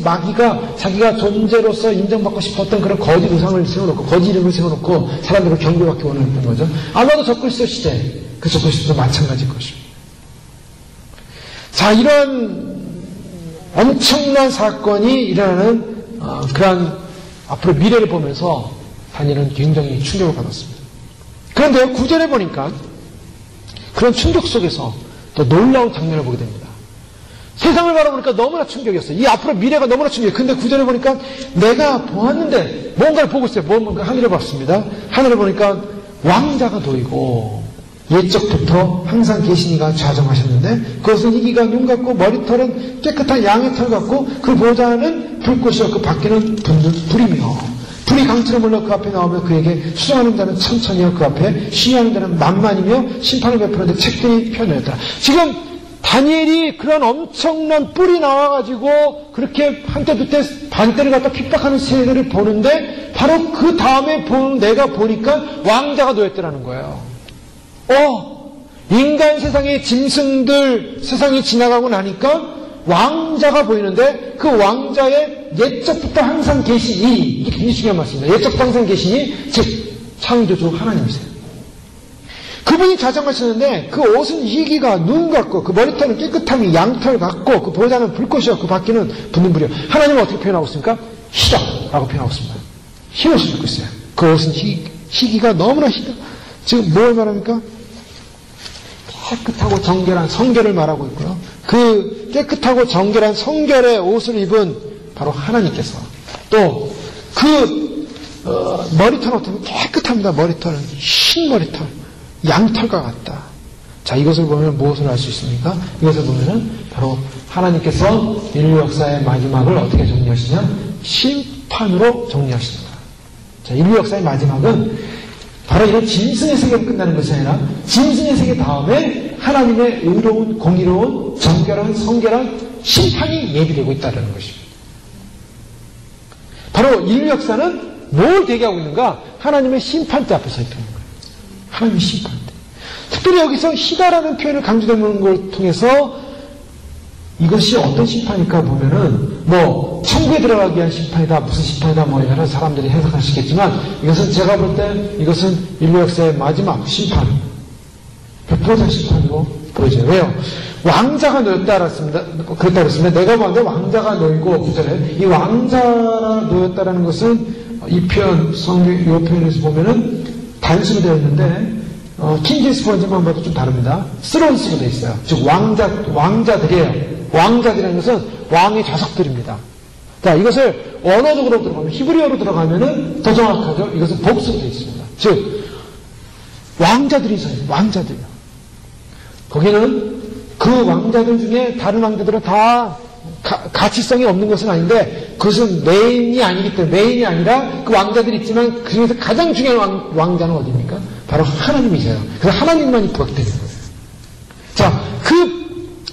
마귀가 자기가 존재로서 인정받고 싶었던 그런 거짓 우상을 세워놓고, 거짓 이름을 세워놓고 사람들을 경고받기 원했던 거죠. 아마도 적그리스도 시대, 그 적그리스도도 마찬가지일 것입니다. 자, 이런 엄청난 사건이 일어나는 그러한 앞으로 미래를 보면서 다니엘은 굉장히 충격을 받았습니다. 그런데요, 9절에 보니까 그런 충격 속에서 또 놀라운 장면을 보게 됩니다. 세상을 바라보니까 너무나 충격이었어요. 이 앞으로 미래가 너무나 충격이에요. 근데 9절에 보니까 내가 보았는데 뭔가를 보고 있어요. 뭔가 하늘을 봤습니다. 하늘을 보니까 왕자가 놓이고 옛적부터 항상 계시니가 좌정하셨는데 그것은 희기가 눈 같고 머리털은 깨끗한 양의 털 같고 그 보좌는 불꽃이요 그 밖에는 붙는 불이며 불이 강처럼 올라 그 앞에 나오며 그에게 수정하는 자는 천천히요 그 앞에 시위하는 자는 만만이며 심판을 베푸는데 책들이 펴내었더라. 지금 다니엘이 그런 엄청난 뿔이 나와가지고 그렇게 한때 그때 반대를 갖다 핍박하는 세대를 보는데 바로 그 다음에 내가 보니까 왕자가 놓였더라는 거예요. 인간 세상의 짐승들 세상이 지나가고 나니까 왕자가 보이는데 그 왕자의 옛적부터 항상 계시니, 이게 굉장히 중요한 말씀입니다. 옛적부터 항상 계시니, 즉 창조주 하나님이세요. 그분이 좌정하시는데 그 옷은 희기가 눈 같고 그 머리털은 깨끗함이 양털 같고 그 보좌는 불꽃이요 그 밖에는 붙는 불이요. 하나님은 어떻게 표현하고 있습니까? 희다라고 표현하고 있습니다. 흰 옷을 입고 있어요. 그 옷은 희기가 너무나 희다. 지금 뭘 말합니까? 깨끗하고 정결한 성결을 말하고 있고요. 그 깨끗하고 정결한 성결의 옷을 입은 바로 하나님께서 또 그 머리털은 어떻게 깨끗합니다. 머리털은 흰 머리털, 양털과 같다. 자, 이것을 보면 무엇을 알 수 있습니까? 이것을 보면은 바로 하나님께서 인류 역사의 마지막을 어떻게 정리하시냐? 심판으로 정리하십니다. 자, 인류 역사의 마지막은 바로 이런 짐승의 세계로 끝나는 것이 아니라 짐승의 세계 다음에 하나님의 의로운, 공의로운, 정결한, 성결한 심판이 예비되고 있다는 것입니다. 바로 인류 역사는 뭘 대기하고 있는가? 하나님의 심판대 앞에 서 있는 거예요. 하나님의 심판대. 특별히 여기서 희다라는 표현을 강조되는 걸 통해서 이것이 어떤 심판일까 보면은 천국에 들어가기 위한 심판이다, 무슨 심판이다, 여러 사람들이 해석하시겠지만 이것은 제가 볼 때 이것은 인류 역사의 마지막 심판, 백보자 심판으로 보여져요. 왜요? 왕자가 놓였다 그랬습니다. 내가 봤는데 왕자가 놓이고 구절에 이 왕자가 놓였다라는 것은 이 표현, 이 표현에서 보면은 단수로 되어 있는데 킹제임스 버전만 봐도 좀 다릅니다. 스론스로 되어 있어요. 즉 왕자들이에요. 왕자들이라는 것은 왕의 자석들입니다. 자, 이것을 언어적으로 들어가면, 히브리어로 들어가면은 더 정확하죠. 이것은 복수로 되어 있습니다. 즉, 왕자들이 있어요. 왕자들이요. 거기는 그 왕자들 중에 다른 왕자들은 다 가치성이 없는 것은 아닌데, 그것은 메인이 아니기 때문에, 메인이 아니라 그 왕자들이 있지만 그 중에서 가장 중요한 왕자는 어디입니까? 바로 하나님이세요. 그래서 하나님만이 부각되는 거예요. 자, 그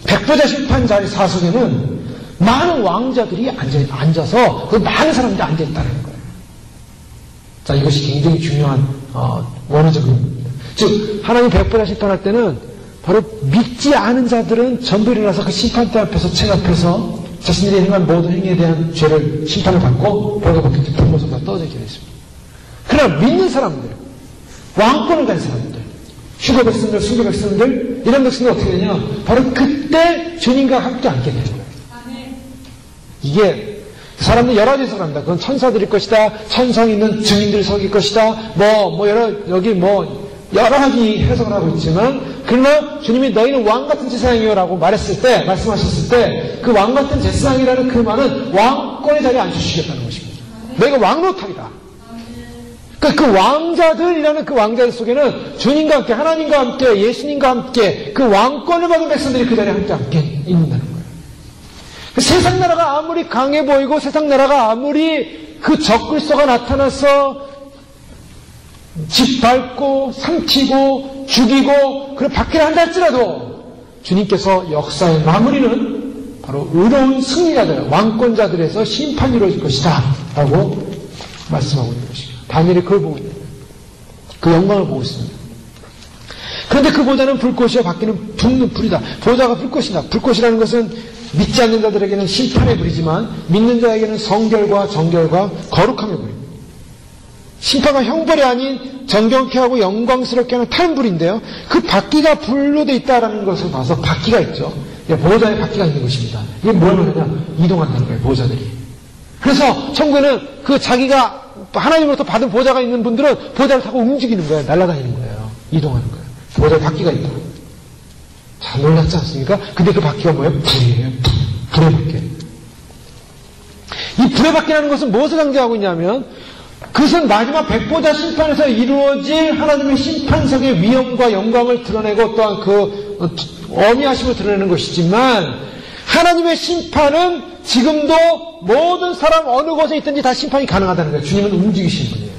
백보자 심판 자리 사석에는 많은 왕자들이 앉아서 그 많은 사람들이 앉아있다는 거예요. 자, 이것이 굉장히 중요한 원어적 의미입니다. 즉 하나님 백보자 심판할 때는 바로 믿지 않은 자들은 전부 일어나서 그 심판대 앞에서 책 앞에서 자신들이 행한 모든 행위에 대한 죄를 심판을 받고 벌거벗겨 불모서가 떠들게 되어 있습니다. 그러나 믿는 사람들, 왕권을 가진 사람들, 휴거 백성들, 순교 백성들, 이런 백성들 어떻게 되냐? 바로 그때 주님과 함께 앉게 되는 거예요. 이게 사람들 여러 가지 해석합니다. 그건 천사들일 것이다, 천성 있는 증인들이 서길 것이다, 여러 가지 해석을 하고 있지만, 그러나 주님이 너희는 왕같은 제사장이요라고 말씀하셨을 때, 그 왕같은 제사장이라는 그 말은 왕권의 자리에 앉혀주시겠다는 것입니다. 너희가 왕노탑이다. 그 왕자들이라는 그 왕자들 속에는 주님과 함께, 하나님과 함께, 예수님과 함께 그 왕권을 받은 백성들이 그 자리에 함께 있는다는 거예요. 세상 나라가 아무리 강해 보이고 세상 나라가 아무리 그 적그리스도가 나타나서 짓밟고 삼키고 죽이고 그걸 받기를 한다 할지라도 주님께서 역사의 마무리는 바로 의로운 승리자들, 왕권자들에서 심판이 이루어질 것이다 라고 말씀하고 있는 것입니다. 다니엘이 그걸 보고 있는 거예요. 그 영광을 보고 있습니다. 그런데 그 보좌는 불꽃이여 밖에는 붓는 불이다. 보좌가 불꽃이다. 불꽃이라는 것은 믿지 않는 자들에게는 심판의 불이지만 믿는 자에게는 성결과 정결과 거룩함의 불입니다. 심판과 형벌이 아닌 정경케 하고 영광스럽게 하는 타는 불인데요. 그 바퀴가 불로 돼 있다는 것을 봐서 바퀴가 있죠. 보호자의 바퀴가 있는 것입니다. 이게 뭘 말하냐? 이동한다는 거예요, 보호자들이. 그래서 천국에는 그 자기가 하나님으로부터 받은 보호자가 있는 분들은 보호자를 타고 움직이는 거예요. 날아다니는 거예요. 이동하는 거예요. 보호자의 바퀴가 있다. 자, 놀랍지 않습니까? 근데 그 바퀴가 뭐예요? 불이에요. 불의 바퀴. 이 불의 바퀴라는 것은 무엇을 강조하고 있냐면 그것은 마지막 백보자 심판에서 이루어질 하나님의 심판석의 위엄과 영광을 드러내고 또한 그 어미하심을 드러내는 것이지만 하나님의 심판은 지금도 모든 사람 어느 곳에 있든지 다 심판이 가능하다는 거예요. 주님은 움직이시는 분이에요.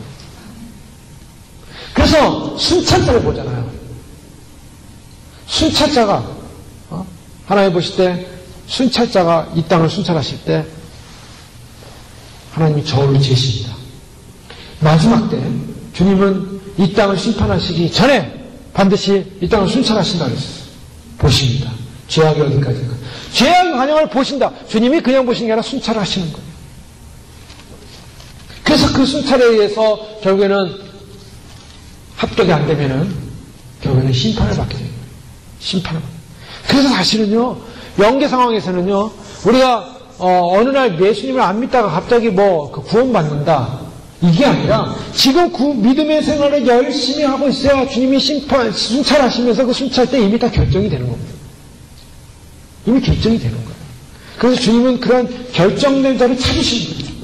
그래서 순찰자를 보잖아요. 순찰자가 하나님 보실 때 순찰자가 이 땅을 순찰하실 때 하나님이 저울을 재십니다. 마지막 때 주님은 이 땅을 심판하시기 전에 반드시 이 땅을 순찰하신다 그랬어요. 보십니다. 죄악이 어디까지인가. 죄악의 관영을 보신다. 주님이 그냥 보시는 게 아니라 순찰을 하시는 거예요. 그래서 그 순찰에 의해서 결국에는 합격이 안 되면은 결국에는 심판을 받게 됩니다. 심판을 받게 됩니다. 그래서 사실은요, 영계 상황에서는요, 우리가 어느 날 예수님을 안 믿다가 갑자기 구원받는다. 이게 아니라 지금 그 믿음의 생활을 열심히 하고 있어야 주님이 순찰하시면서 그 순찰 때 이미 다 결정이 되는 겁니다. 이미 결정이 되는 거예요. 그래서 주님은 그런 결정된 자를 찾으시는 거예요.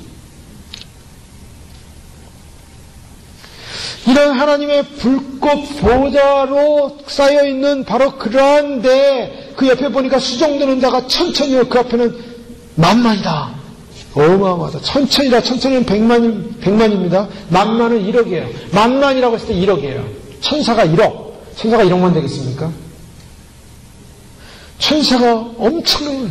이런 하나님의 불꽃 보좌로 쌓여있는 바로 그러한 데 그 옆에 보니까 수종되는 자가 천천히요. 그 앞에는 만만이다. 어마어마하다. 천천히는 백만입니다. 만만은 1억이에요. 만만이라고 했을 때 1억이에요. 천사가 1억. 천사가 1억만 되겠습니까? 천사가 엄청나요.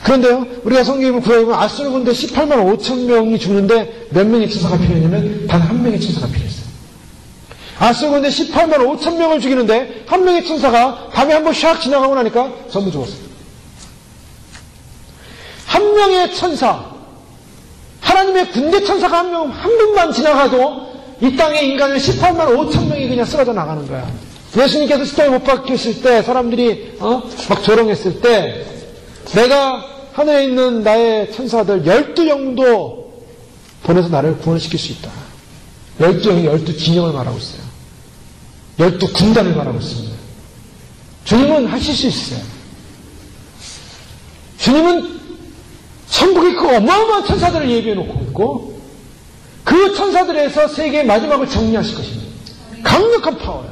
그런데요, 우리가 성경을 구해보면 아수르 군대 18만 5천 명이 죽는데 몇 명의 천사가 필요했냐면 단 한 명의 천사가 필요했어요. 아수르 군대 18만 5천 명을 죽이는데 한 명의 천사가 밤에 한번 샥 지나가고 나니까 전부 죽었어요. 한 명의 천사, 하나님의 군대 천사가 한 명만 지나가도 이 땅의 인간을 18만 5천 명이 그냥 쓰러져 나가는 거야. 예수님께서 십자가에 못 박혔을 때 사람들이 막 조롱했을 때 내가 하늘에 있는 나의 천사들 12영도 보내서 나를 구원시킬 수 있다. 12영이 12진영을 말하고 있어요. 12군단을 말하고 있습니다. 주님은 하실 수 있어요. 주님은 천국에 그 어마어마한 천사들을 예비해 놓고 있고 그 천사들에서 세계의 마지막을 정리하실 것입니다. 강력한 파워예요.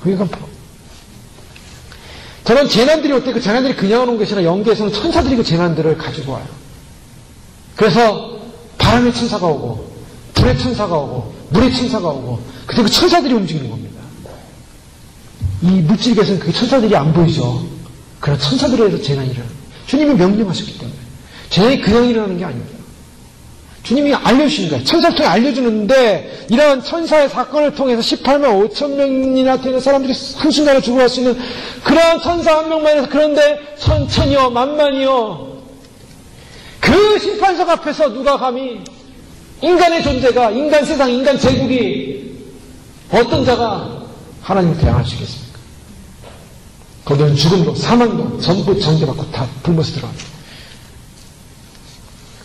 강력한 파워. 저는 재난들이 올 때 그 재난들이 그냥 오는 것이 아니라 영계에서는 천사들이 그 재난들을 가지고 와요. 그래서 바람의 천사가 오고 불의 천사가 오고 물의 천사가 오고 그때 그 천사들이 움직이는 겁니다. 이 물질계에서는 그 천사들이 안 보이죠. 그런 천사들에 의해서 재난이 일어납니다. 주님이 명령하셨기 때문에 재난이 그냥 일어나는 게 아닙니다. 주님이 알려주시는 거예요. 천사를 통해 알려주는데 이러한 천사의 사건을 통해서 18만 5천 명이나 되는 사람들이 한순간에 죽어갈 수 있는 그러한 천사 한 명만 해서 그런데 천천히요 만만히요 그 심판석 앞에서 누가 감히 인간의 존재가 인간 세상 인간 제국이 어떤 자가 하나님을 대항할 수 있겠습니까? 거기는 죽음도 사망도 전부 정죄받고 다 불못에 들어갑니다.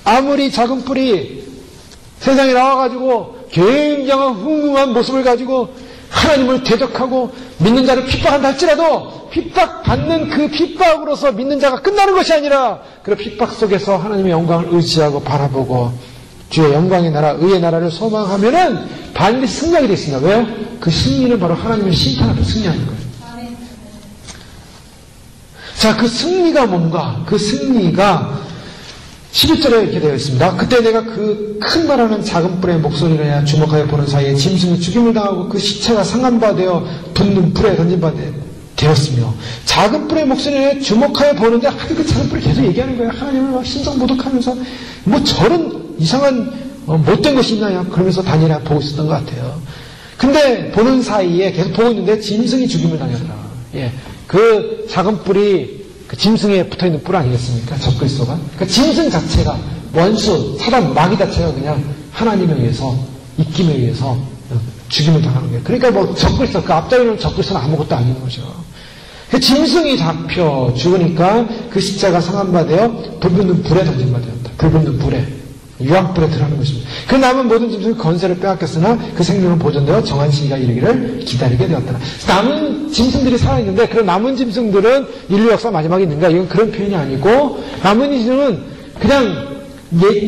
아무리 작은 뿔이 세상에 나와가지고 굉장한 흉흉한 모습을 가지고 하나님을 대적하고 믿는 자를 핍박한다 할지라도 핍박받는 그 핍박으로서 믿는 자가 끝나는 것이 아니라 그 핍박 속에서 하나님의 영광을 의지하고 바라보고 주의 영광의 나라, 의의 나라를 소망하면은 반드시 승리하게 되어 있습니다. 왜요? 그 승리는 바로 하나님의 심판 앞에 승리하는 거예요. 자, 그 승리가 뭔가? 그 승리가 11절에 이렇게 되어 있습니다. 그때 내가 그 큰 말하는 작은 뿔의 목소리를 내야 주목하여 보는 사이에 짐승이 죽임을 당하고 그 시체가 상한 바 되어 붙는 불에 던진 바 되었으며 작은 뿔의 목소리를 주목하여 보는데 하도 그 작은 뿔이 계속 얘기하는 거예요. 하나님을 막 신성모독하면서 뭐 저런 이상한 못된 것이 있나요? 그러면서 다니엘이 보고 있었던 것 같아요. 근데 근데 보는 사이에 계속 보고 있는데 짐승이 죽임을 당했더라. 예. 그 작은 뿔이 그 짐승에 붙어 있는 뿔 아니겠습니까? 적그리스도가. 그러니까 짐승 자체가 원수, 사단, 마귀 자체가 그냥 하나님에 의해서, 입김에 의해서 죽임을 당하는 거예요. 그러니까 뭐 적그리스도, 그 앞자리는 적그리스도는 아무것도 아닌 거죠. 짐승이 잡혀 죽으니까 그 십자가 상한 되어 불붙는 불에 던진 바 되었다. 불붙는 불에. 유황불에 들어가는 것입니다. 그 남은 모든 짐승이 건세를 빼앗겼으나 그 생명은 보존되어 정한 시기가 이르기를 기다리게 되었더라. 남은 짐승들이 살아있는데 그런 남은 짐승들은 인류 역사 마지막에 있는가? 이건 그런 표현이 아니고 남은 짐승은 그냥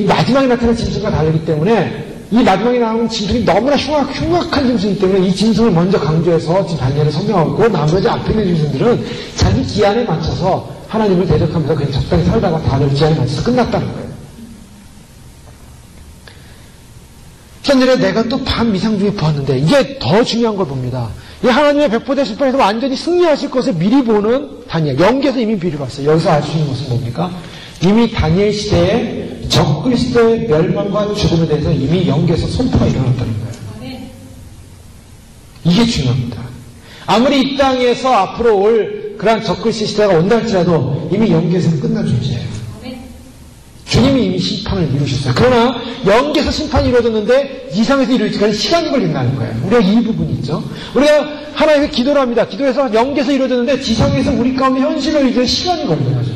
마지막에 나타난 짐승과 다르기 때문에 이 마지막에 나오는 짐승이 너무나 흉악한 짐승이기 때문에 이 짐승을 먼저 강조해서 지금 단예를 설명하고 있고 나머지 앞에 있는 짐승들은 자기 기한에 맞춰서 하나님을 대적하면서 그냥 적당히 살다가 다른 기한에 맞춰서 끝났다는 거예요. 전전에 내가 또 밤 이상 중에 보았는데 이게 더 중요한 걸 봅니다. 이 하나님의 백보자 심판에서 완전히 승리하실 것을 미리 보는 다니엘. 영계에서 이미 미리 봤어요. 여기서 알 수 있는 것은 뭡니까? 이미 다니엘 시대에 적그리스도의 멸망과 죽음에 대해서 이미 영계에서 선포가 일어났다는 거예요. 이게 중요합니다. 아무리 이 땅에서 앞으로 올 그러한 적그리스도 시대가 온다 할지라도 이미 영계에서는 끝난 존재예요. 주님이 이미 심판을 이루셨어요. 그러나 영계에서 심판이 이루어졌는데 이상에서 이루어지기까지 시간이 걸린다는 거예요. 우리가 이 부분이 있죠. 우리가 하나님께 기도를 합니다. 기도해서 영계에서 이루어졌는데 지상에서 우리 가운데 현실을 이루어지는 시간이 걸리는 거죠.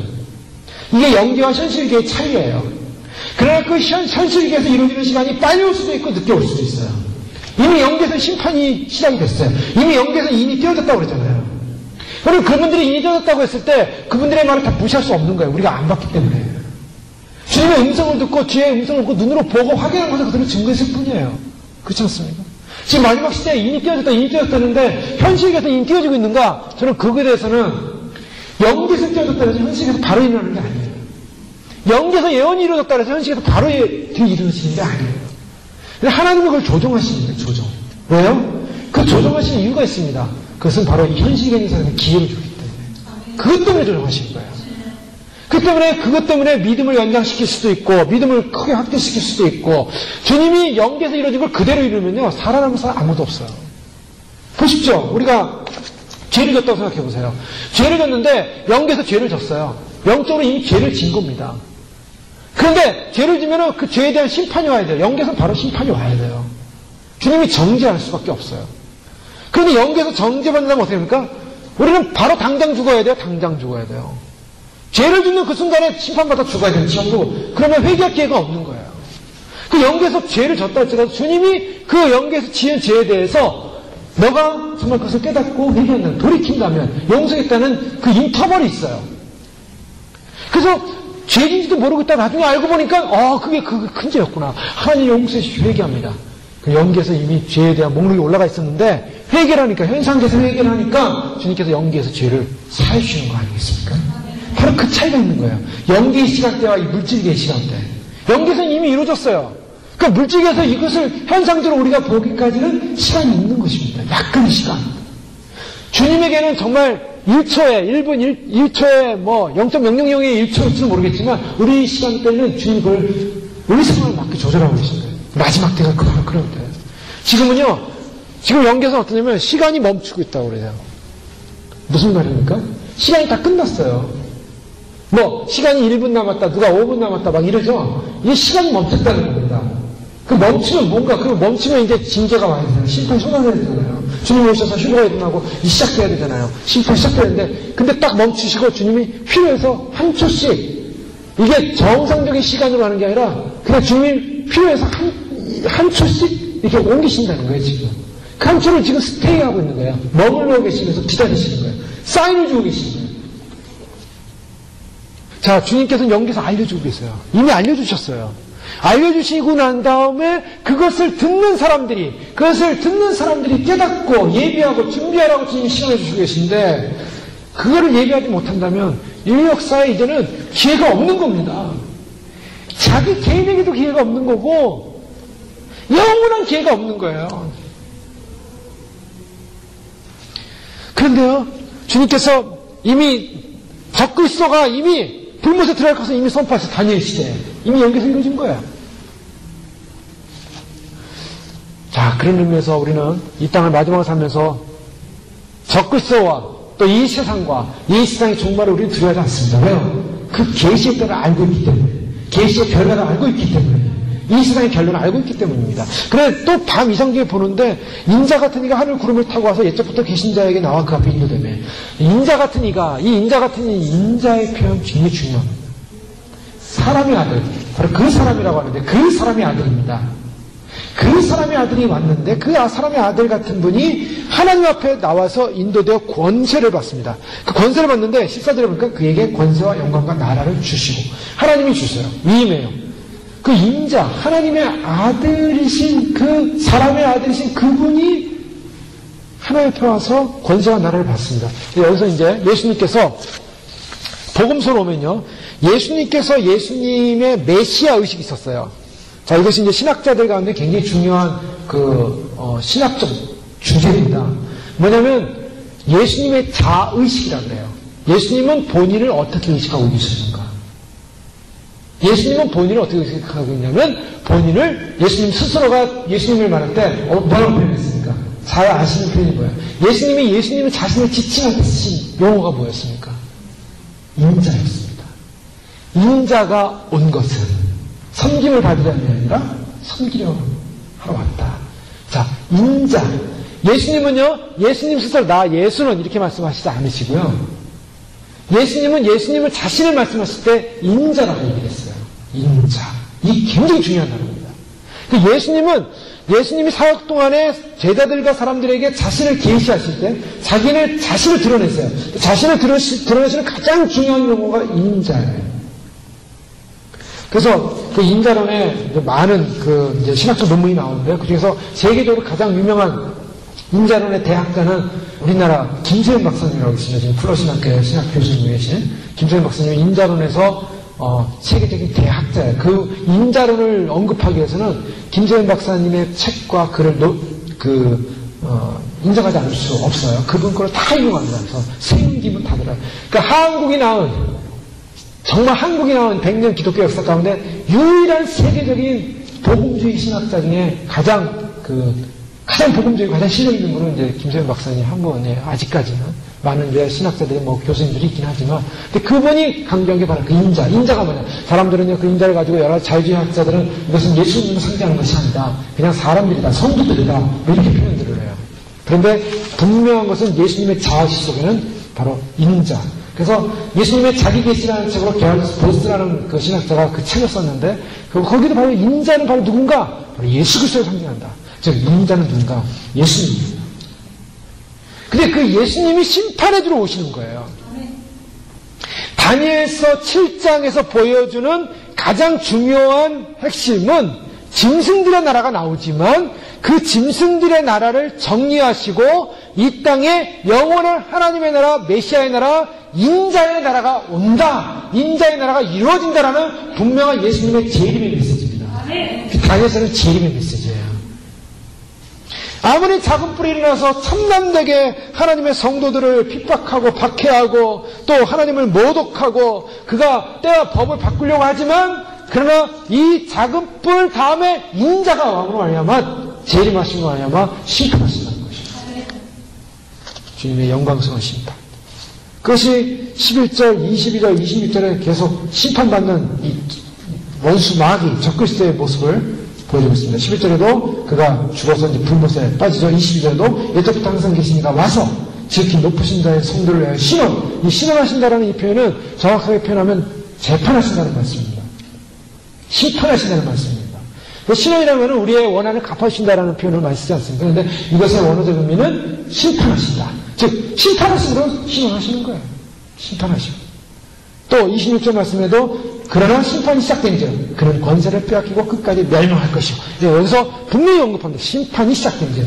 이게 영계와 현실계의 차이예요. 그러나 그 현실계에서 이루어지는 시간이 빨리 올 수도 있고 늦게 올 수도 있어요. 이미 영계에서 심판이 시작이 됐어요. 이미 영계에서 인이 띄어졌다고 그랬잖아요. 그리고 그분들이 인이 띄어졌다고 했을 때 그분들의 말을 다 무시할 수 없는 거예요. 우리가 안 봤기 때문에. 주님의 음성을 듣고 뒤에 음성을 듣고 눈으로 보고 확인한 것을 그대로 증거했을 뿐이에요. 그렇지 않습니까? 지금 마지막 시대에 인이 띄어졌다는데 현실에서 인이 띄어지고 있는가? 저는 그거에 대해서는 영계에서 띄어졌다 해서 현실에서 바로 일어나는 게 아니에요. 영계에서 예언이 이루어졌다 해서 현실에서 바로 이루어지는 게 아니에요. 하나님은 그걸 조정하시는 거예요. 조정. 왜요? 그 조정하시는 이유가 있습니다. 그것은 바로 이 현실에 있는 사람에게 기회를 주기 때문에. 그것 때문에 조정하시는 거예요. 그것 때문에 믿음을 연장시킬 수도 있고, 믿음을 크게 확대시킬 수도 있고, 주님이 영계에서 이루어진 걸 그대로 이루면요, 살아남은 사람 아무도 없어요. 보십시오. 우리가 죄를 졌다고 생각해 보세요. 죄를 졌는데, 영계에서 죄를 졌어요. 영적으로 이미 죄를 진 겁니다. 그런데, 죄를 지면은 그 죄에 대한 심판이 와야 돼요. 영계에서 바로 심판이 와야 돼요. 주님이 정죄할 수밖에 없어요. 그런데 영계에서 정죄받는다면 어떻게 됩니까? 우리는 바로 당장 죽어야 돼요. 당장 죽어야 돼요. 죄를 짓는 그 순간에 심판받아 죽어야 되는 지형도 그러면 회개할 기회가 없는 거예요. 그 영계에서 죄를 졌다 할지라도 주님이 그 영계에서 지은 죄에 대해서 너가 정말 그것을 깨닫고 회개한다면, 돌이킨다면 용서했다는 그 인터벌이 있어요. 그래서 죄인지도 모르고 있다 나중에 알고 보니까 그게 큰 죄였구나. 하나님 용서해 주시고 회개합니다. 그 영계에서 이미 죄에 대한 목록이 올라가 있었는데 회개를 하니까, 현상계에서 회개를 하니까 주님께서 영계에서 죄를 사해 주시는 거 아니겠습니까? 바로 그 차이가 있는 거예요. 영계의 시간대와 이 물질계의 시간대. 영계에서는 이미 이루어졌어요. 그러니까 물질계에서 이것을 현상적으로 우리가 보기까지는 시간이 있는 것입니다. 약간의 시간. 주님에게는 정말 1초에, 1분, 1초에 0.000의 1초일지는 모르겠지만 우리 시간대는 주님이 그걸 우리 상황에 맞게 조절하고 계신 거예요. 마지막 때가 바로 그런 때예요. 지금 영계에서는 어떠냐면 시간이 멈추고 있다고 그래요. 무슨 말입니까? 시간이 다 끝났어요. 시간이 1분 남았다, 누가 5분 남았다, 막 이러죠? 이게 시간이 멈췄다는 겁니다. 그 멈추면 멈추면 이제 징계가 와야 되잖아요. 심판 쏟아내야 되잖아요. 주님이 오셔서 휴거가 일어나고 시작해야 되잖아요. 심판 시작해야 되는데, 근데 딱 멈추시고 주님이 필요해서 한 초씩, 이게 정상적인 시간으로 하는 게 아니라, 그냥 주님이 필요해서 한 초씩 이렇게 옮기신다는 거예요, 지금. 그 한 초를 지금 스테이하고 있는 거예요. 머물러 계시면서 기다리시는 거예요. 사인을 주고 계시는 거예요. 자, 주님께서는 영계에서 알려주고 계세요. 이미 알려주셨어요. 알려주시고 난 다음에 그것을 듣는 사람들이 깨닫고 예비하고 준비하라고 주님이 시간을 주시고 계신데, 그거를 예비하지 못한다면 인류 역사에 이제는 기회가 없는 겁니다. 자기 개인에게도 기회가 없는 거고, 영원한 기회가 없는 거예요. 그런데요, 주님께서 이미 적그리스도가 이미 불못에 들어갈 것을 이미 선포하셔서 다니엘 시대에 이미 영계에서 이루어진 거예요. 자, 그런 의미에서 우리는 이 땅을 마지막으로 살면서 적그리스도와 또 이 세상과 이 세상의 종말을 우리는 두려워하지 않습니다. 왜요? 그 계시의 때를 알고 있기 때문에, 계시의 결과를 알고 있기 때문에, 이 세상의 결론을 알고 있기 때문입니다. 그래 또 밤 이성경에 보는데 인자 같은 이가 하늘 구름을 타고 와서 옛적부터 계신 자에게 나와 그 앞에 인도되며, 인자 같은 이가, 이 인자 같은 이 인자의 표현 굉장히 중요합니다. 사람의 아들, 바로 그 사람이라고 하는데 그 사람의 아들입니다. 그 사람의 아들이 왔는데 그 사람의 아들 같은 분이 하나님 앞에 나와서 인도되어 권세를 받습니다. 그 권세를 받는데 14절에 보니까 그에게 권세와 영광과 나라를 주시고, 하나님이 주세요. 위임해요. 그 인자, 하나님의 아들이신 그 사람의 아들이신 그분이 하나님 앞에 와서 권세와 나라를 받습니다. 여기서 이제 예수님께서 복음서로 오면요, 예수님께서 예수님의 메시아 의식이 있었어요. 자, 이것이 이제 신학자들 가운데 굉장히 중요한 신학적 주제입니다. 뭐냐면 예수님의 자의식이라고 그래요. 예수님은 본인을 어떻게 의식하고 계시는가? 예수님은 본인을 어떻게 의식하고 있냐면, 본인을, 예수님 스스로가 예수님을 말할 때 뭐라고 표현했습니까? 잘 아시는 표현이 뭐예요? 예수님이 예수님을 자신을 지칭할 때 쓰신 용어가 뭐였습니까? 인자였습니다. 인자가 온 것은 섬김을 받으려는 게 아니라 섬기려 하러 왔다. 자, 인자. 예수님은요, 예수님 스스로 나 예수는 이렇게 말씀하시지 않으시고요. 예수님은 예수님을 자신을 말씀하실 때 인자라고 얘기했어요. 인자. 이 굉장히 중요한 단어입니다. 예수님이 사역 동안에 제자들과 사람들에게 자신을 계시하실 때 자신을 드러냈어요. 자신을 드러내시는 가장 중요한 용어가 인자예요. 그래서 그 인자론에 많은 이제 신학적 논문이 나오는데요. 그 중에서 세계적으로 가장 유명한 인자론의 대학자는 우리나라 김세현 박사님이라고 있습니다. 지금 플러신학교의 신학 교수님 계신 김세현 박사님이 인자론에서 세계적인 대학자예요. 그 인자론을 언급하기 위해서는 김세현 박사님의 책과 글을 인정하지 않을 수 없어요. 그분 거를 다 인용합니다. 그래서 생기면 다 들어요. 그러니까 정말 한국이 나온 100년 기독교 역사 가운데 유일한 세계적인 복음주의 신학자 중에 가장 복음주의, 가장 실력 있는 분은 이제 김세현 박사님 한 분이에요. 아직까지는. 많은 이제 신학자들이 교수님들이 있긴 하지만. 근데 그분이 강조한 게 바로 그 인자. 인자가 뭐냐. 사람들은요, 그 인자를 가지고 여러 자유주의 학자들은 이것은 예수님을 상징하는 것이 아니다. 그냥 사람들이다. 성도들이다. 이렇게 표현들을 해요. 그런데 분명한 것은 예수님의 자아시 속에는 바로 인자. 그래서 예수님의 자기 계시라는 책으로 게알루스 보스라는 그 신학자가 그 책을 썼는데, 거기도 바로 인자는 바로 누군가? 바로 예수 그리스도를 상징한다. 즉, 인자는 누군가? 예수님입니다. 근데 그 예수님이 심판에 들어오시는 거예요. 다니엘서 7장에서 보여주는 가장 중요한 핵심은 짐승들의 나라가 나오지만 그 짐승들의 나라를 정리하시고 이 땅에 영원한 하나님의 나라, 메시아의 나라, 인자의 나라가 온다. 인자의 나라가 이루어진다라는 분명한 예수님의 재림의 메시지입니다. 다니엘서는 재림의 메시지예요. 아무리 작은 뿔이 일어나서 참남되게 하나님의 성도들을 핍박하고 박해하고 또 하나님을 모독하고 그가 때와 법을 바꾸려고 하지만, 그러나 이 작은 뿔 다음에 인자가 왕으로 말미암아 재림하신 거 말미암아 심판하신다는 것입니다. 주님의 영광스러운 심판. 그것이 11절, 22절, 26절에 계속 심판받는 이 원수 마귀 적그리스도의 모습을 보여주고 있습니다. 11절에도 그가 죽어서 이제 불못에 빠지죠. 22절에도 옛적부터 항상 계시니가 와서 지극히 높으신 자의 성도를 위하여 신원. 이 신원하신다라는 이 표현은 정확하게 표현하면 재판하신다는 말씀입니다. 심판하신다는 말씀입니다. 그 신원이라는 것은 우리의 원한을 갚아주신다라는 표현을 많이 쓰지 않습니까? 그런데 이것의 원어적 의미는 심판하신다. 즉 심판하시는 신원하시는 거예요. 심판하시고. 또 26절 말씀에도 그러나 심판이 시작된 즉 그는 권세를 빼앗기고 끝까지 멸망할 것이고, 여기서 분명히 언급합니다. 심판이 시작된 즉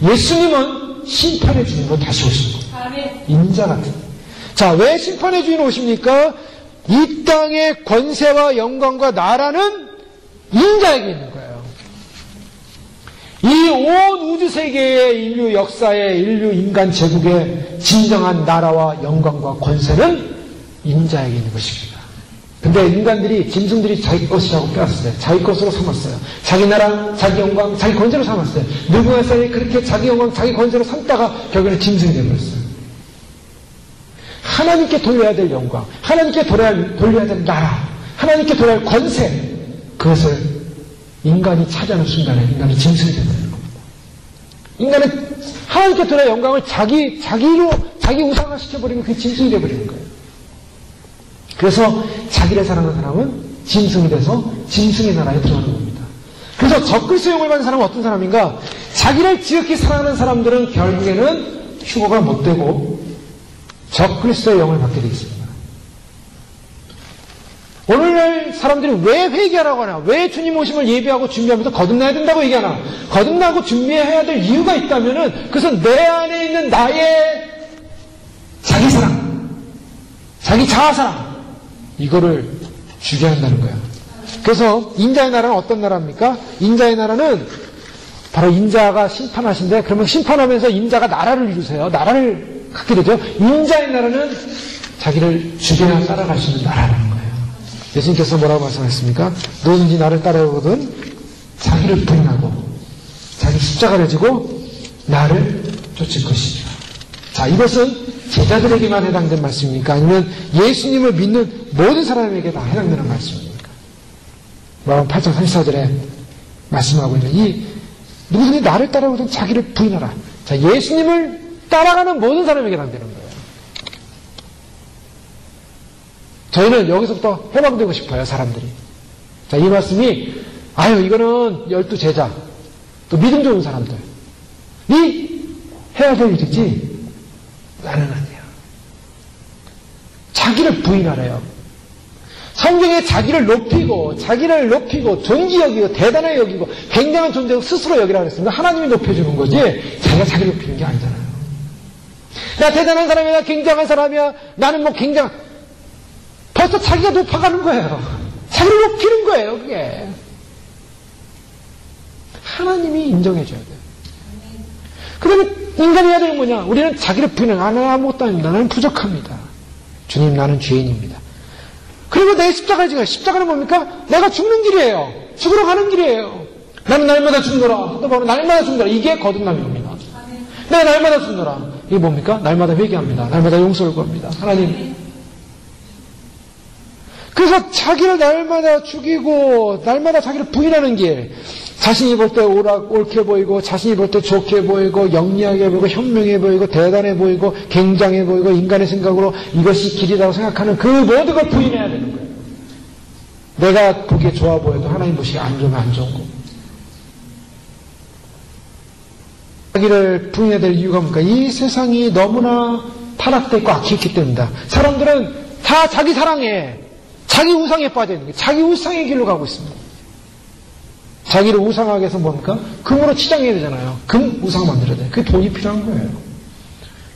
예수님은 심판의 주인으로 다시 오시는 거예요. 인자 같은. 자, 왜 심판의 주인으로 오십니까? 이 땅의 권세와 영광과 나라는 인자에게 있는 거예요. 이 온 우주 세계의 인류 역사의 인류 인간 제국의 진정한 나라와 영광과 권세는 인자에게 있는 것입니다. 근데 인간들이, 짐승들이 자기 것이라고 빼앗았어요. 자기 것으로 삼았어요. 자기 나라, 자기 영광, 자기 권세로 삼았어요. 느부갓네살이 그렇게 자기 영광, 자기 권세로 삼다가 결국에는 짐승이 되어버렸어요. 하나님께 돌려야 될 영광, 하나님께 돌려야 될 나라, 하나님께 돌려야 할 권세, 그것을 인간이 차지하는 순간에 인간이 짐승이 된다는 겁니다. 인간은 하나님께 돌려야 할 영광을 자기 우상화 시켜버리면 그게 짐승이 되어버리는 거예요. 그래서 자기를 사랑하는 사람은 짐승이 돼서 짐승의 나라에 들어가는 겁니다. 그래서 적그리스도의 영을 받는 사람은 어떤 사람인가? 자기를 지극히 사랑하는 사람들은 결국에는 휴거가 못되고 적그리스도의 영을 받게 되어 있습니다. 오늘날 사람들이 왜 회개하라고 하나? 왜 주님 오심을 예배하고 준비하면서 거듭나야 된다고 얘기하나? 거듭나고 준비해야 될 이유가 있다면은 그것은 내 안에 있는 나의 자기 사랑, 자기 자아사랑, 이거를 죽여야 한다는 거예요. 그래서 인자의 나라는 어떤 나라입니까? 인자의 나라는 바로 인자가 심판하신데, 그러면 심판하면서 인자가 나라를 이루세요. 나라를 갖게 되죠. 인자의 나라는 자기를 죽여야 따라갈 수 있는 나라라는 거예요. 예수님께서 뭐라고 말씀하셨습니까? 누구든지 나를 따라오거든 자기를 부인하고 자기 십자가를 지고 나를 쫓을 것이다. 자, 이것은 제자들에게만 해당된 말씀입니까? 아니면 예수님을 믿는 모든 사람에게 다 해당되는 말씀입니까? 마가복음 8장 34절에 말씀하고 있는 이 누구든지 나를 따라오든 자기를 부인하라. 자, 예수님을 따라가는 모든 사람에게 해당되는 거예요. 저희는 여기서부터 해방되고 싶어요, 사람들이. 자, 이 말씀이 이거는 12제자, 또 믿음 좋은 사람들이 해야 될 일이지 나는 아니야. 자기를 부인하래요. 성경에 자기를 높이고 존귀 여기고 대단하게 여기고 굉장한 존재로 스스로 여기라고 했습니다. 하나님이 높여주는 거지 자기가 자기를 높이는 게 아니잖아요. 나 대단한 사람이야, 나 굉장한 사람이야, 나는 뭐 벌써 자기가 높아가는 거예요. 자기를 높이는 거예요, 그게. 하나님이 인정해줘야 돼요. 그러면 인간이 해야 되는 건 뭐냐? 우리는 자기를 부인하는, 나는 아무것도 아닙니다. 나는 부족합니다. 주님, 나는 죄인입니다. 그리고 내 십자가를 지고, 십자가는 뭡니까? 내가 죽는 길이에요. 죽으러 가는 길이에요. 나는 날마다 죽노라. 또 바로 날마다 죽노라. 이게 거듭남입니다. 내가 날마다 죽노라. 이게 뭡니까? 날마다 회개합니다. 날마다 용서를 구합니다. 하나님. 그래서 자기를 날마다 죽이고 날마다 자기를 부인하는 길, 자신이 볼 때 옳게 보이고 자신이 볼 때 좋게 보이고 영리하게 보이고 현명해 보이고 대단해 보이고 굉장해 보이고 인간의 생각으로 이것이 길이라고 생각하는 그 모든 걸 부인해야 되는 거예요. 내가 보기에 좋아 보여도 하나님 보시기에 안 좋으면 안 좋은 거고. 자기를 부인해야 될 이유가 뭡니까? 이 세상이 너무나 타락되어 있고 악했기 때문이다. 사람들은 다 자기 사랑에, 자기 우상에 빠져 있는 거예요. 자기 우상의 길로 가고 있습니다. 자기를 우상하게 해서 뭡니까? 금으로 치장해야 되잖아요. 금 우상 만들어야 돼요. 그게 돈이 필요한 거예요.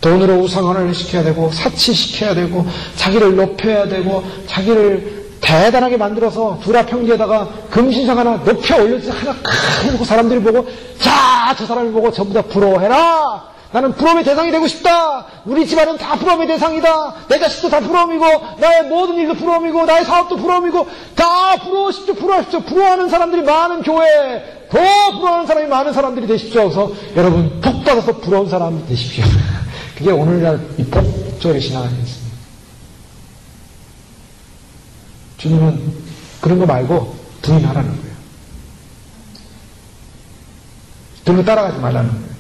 돈으로 우상화를 시켜야 되고 사치시켜야 되고 자기를 높여야 되고 자기를 대단하게 만들어서 두라평지에다가 금신상 하나 높여 올려서 하나 크 해놓고 사람들이 보고, 자, 저 사람이 보고 전부 다 부러워해라. 나는 부러움의 대상이 되고 싶다. 우리 집안은 다 부러움의 대상이다. 내 자식도 다 부러움이고 나의 모든 일도 부러움이고 나의 사업도 부러움이고 다 부러우십시오. 부러우십시오. 부러워하는 사람들이 많은 교회, 더 부러워하는 사람이 많은 사람들이 되십시오. 그래서 여러분 복 받아서 부러운 사람이 되십시오. 그게 오늘날 이 복절의 신앙 아니겠습니까? 주님은 그런 거 말고 부인하라는 거예요. 그런 거 따라가지 말라는 거예요.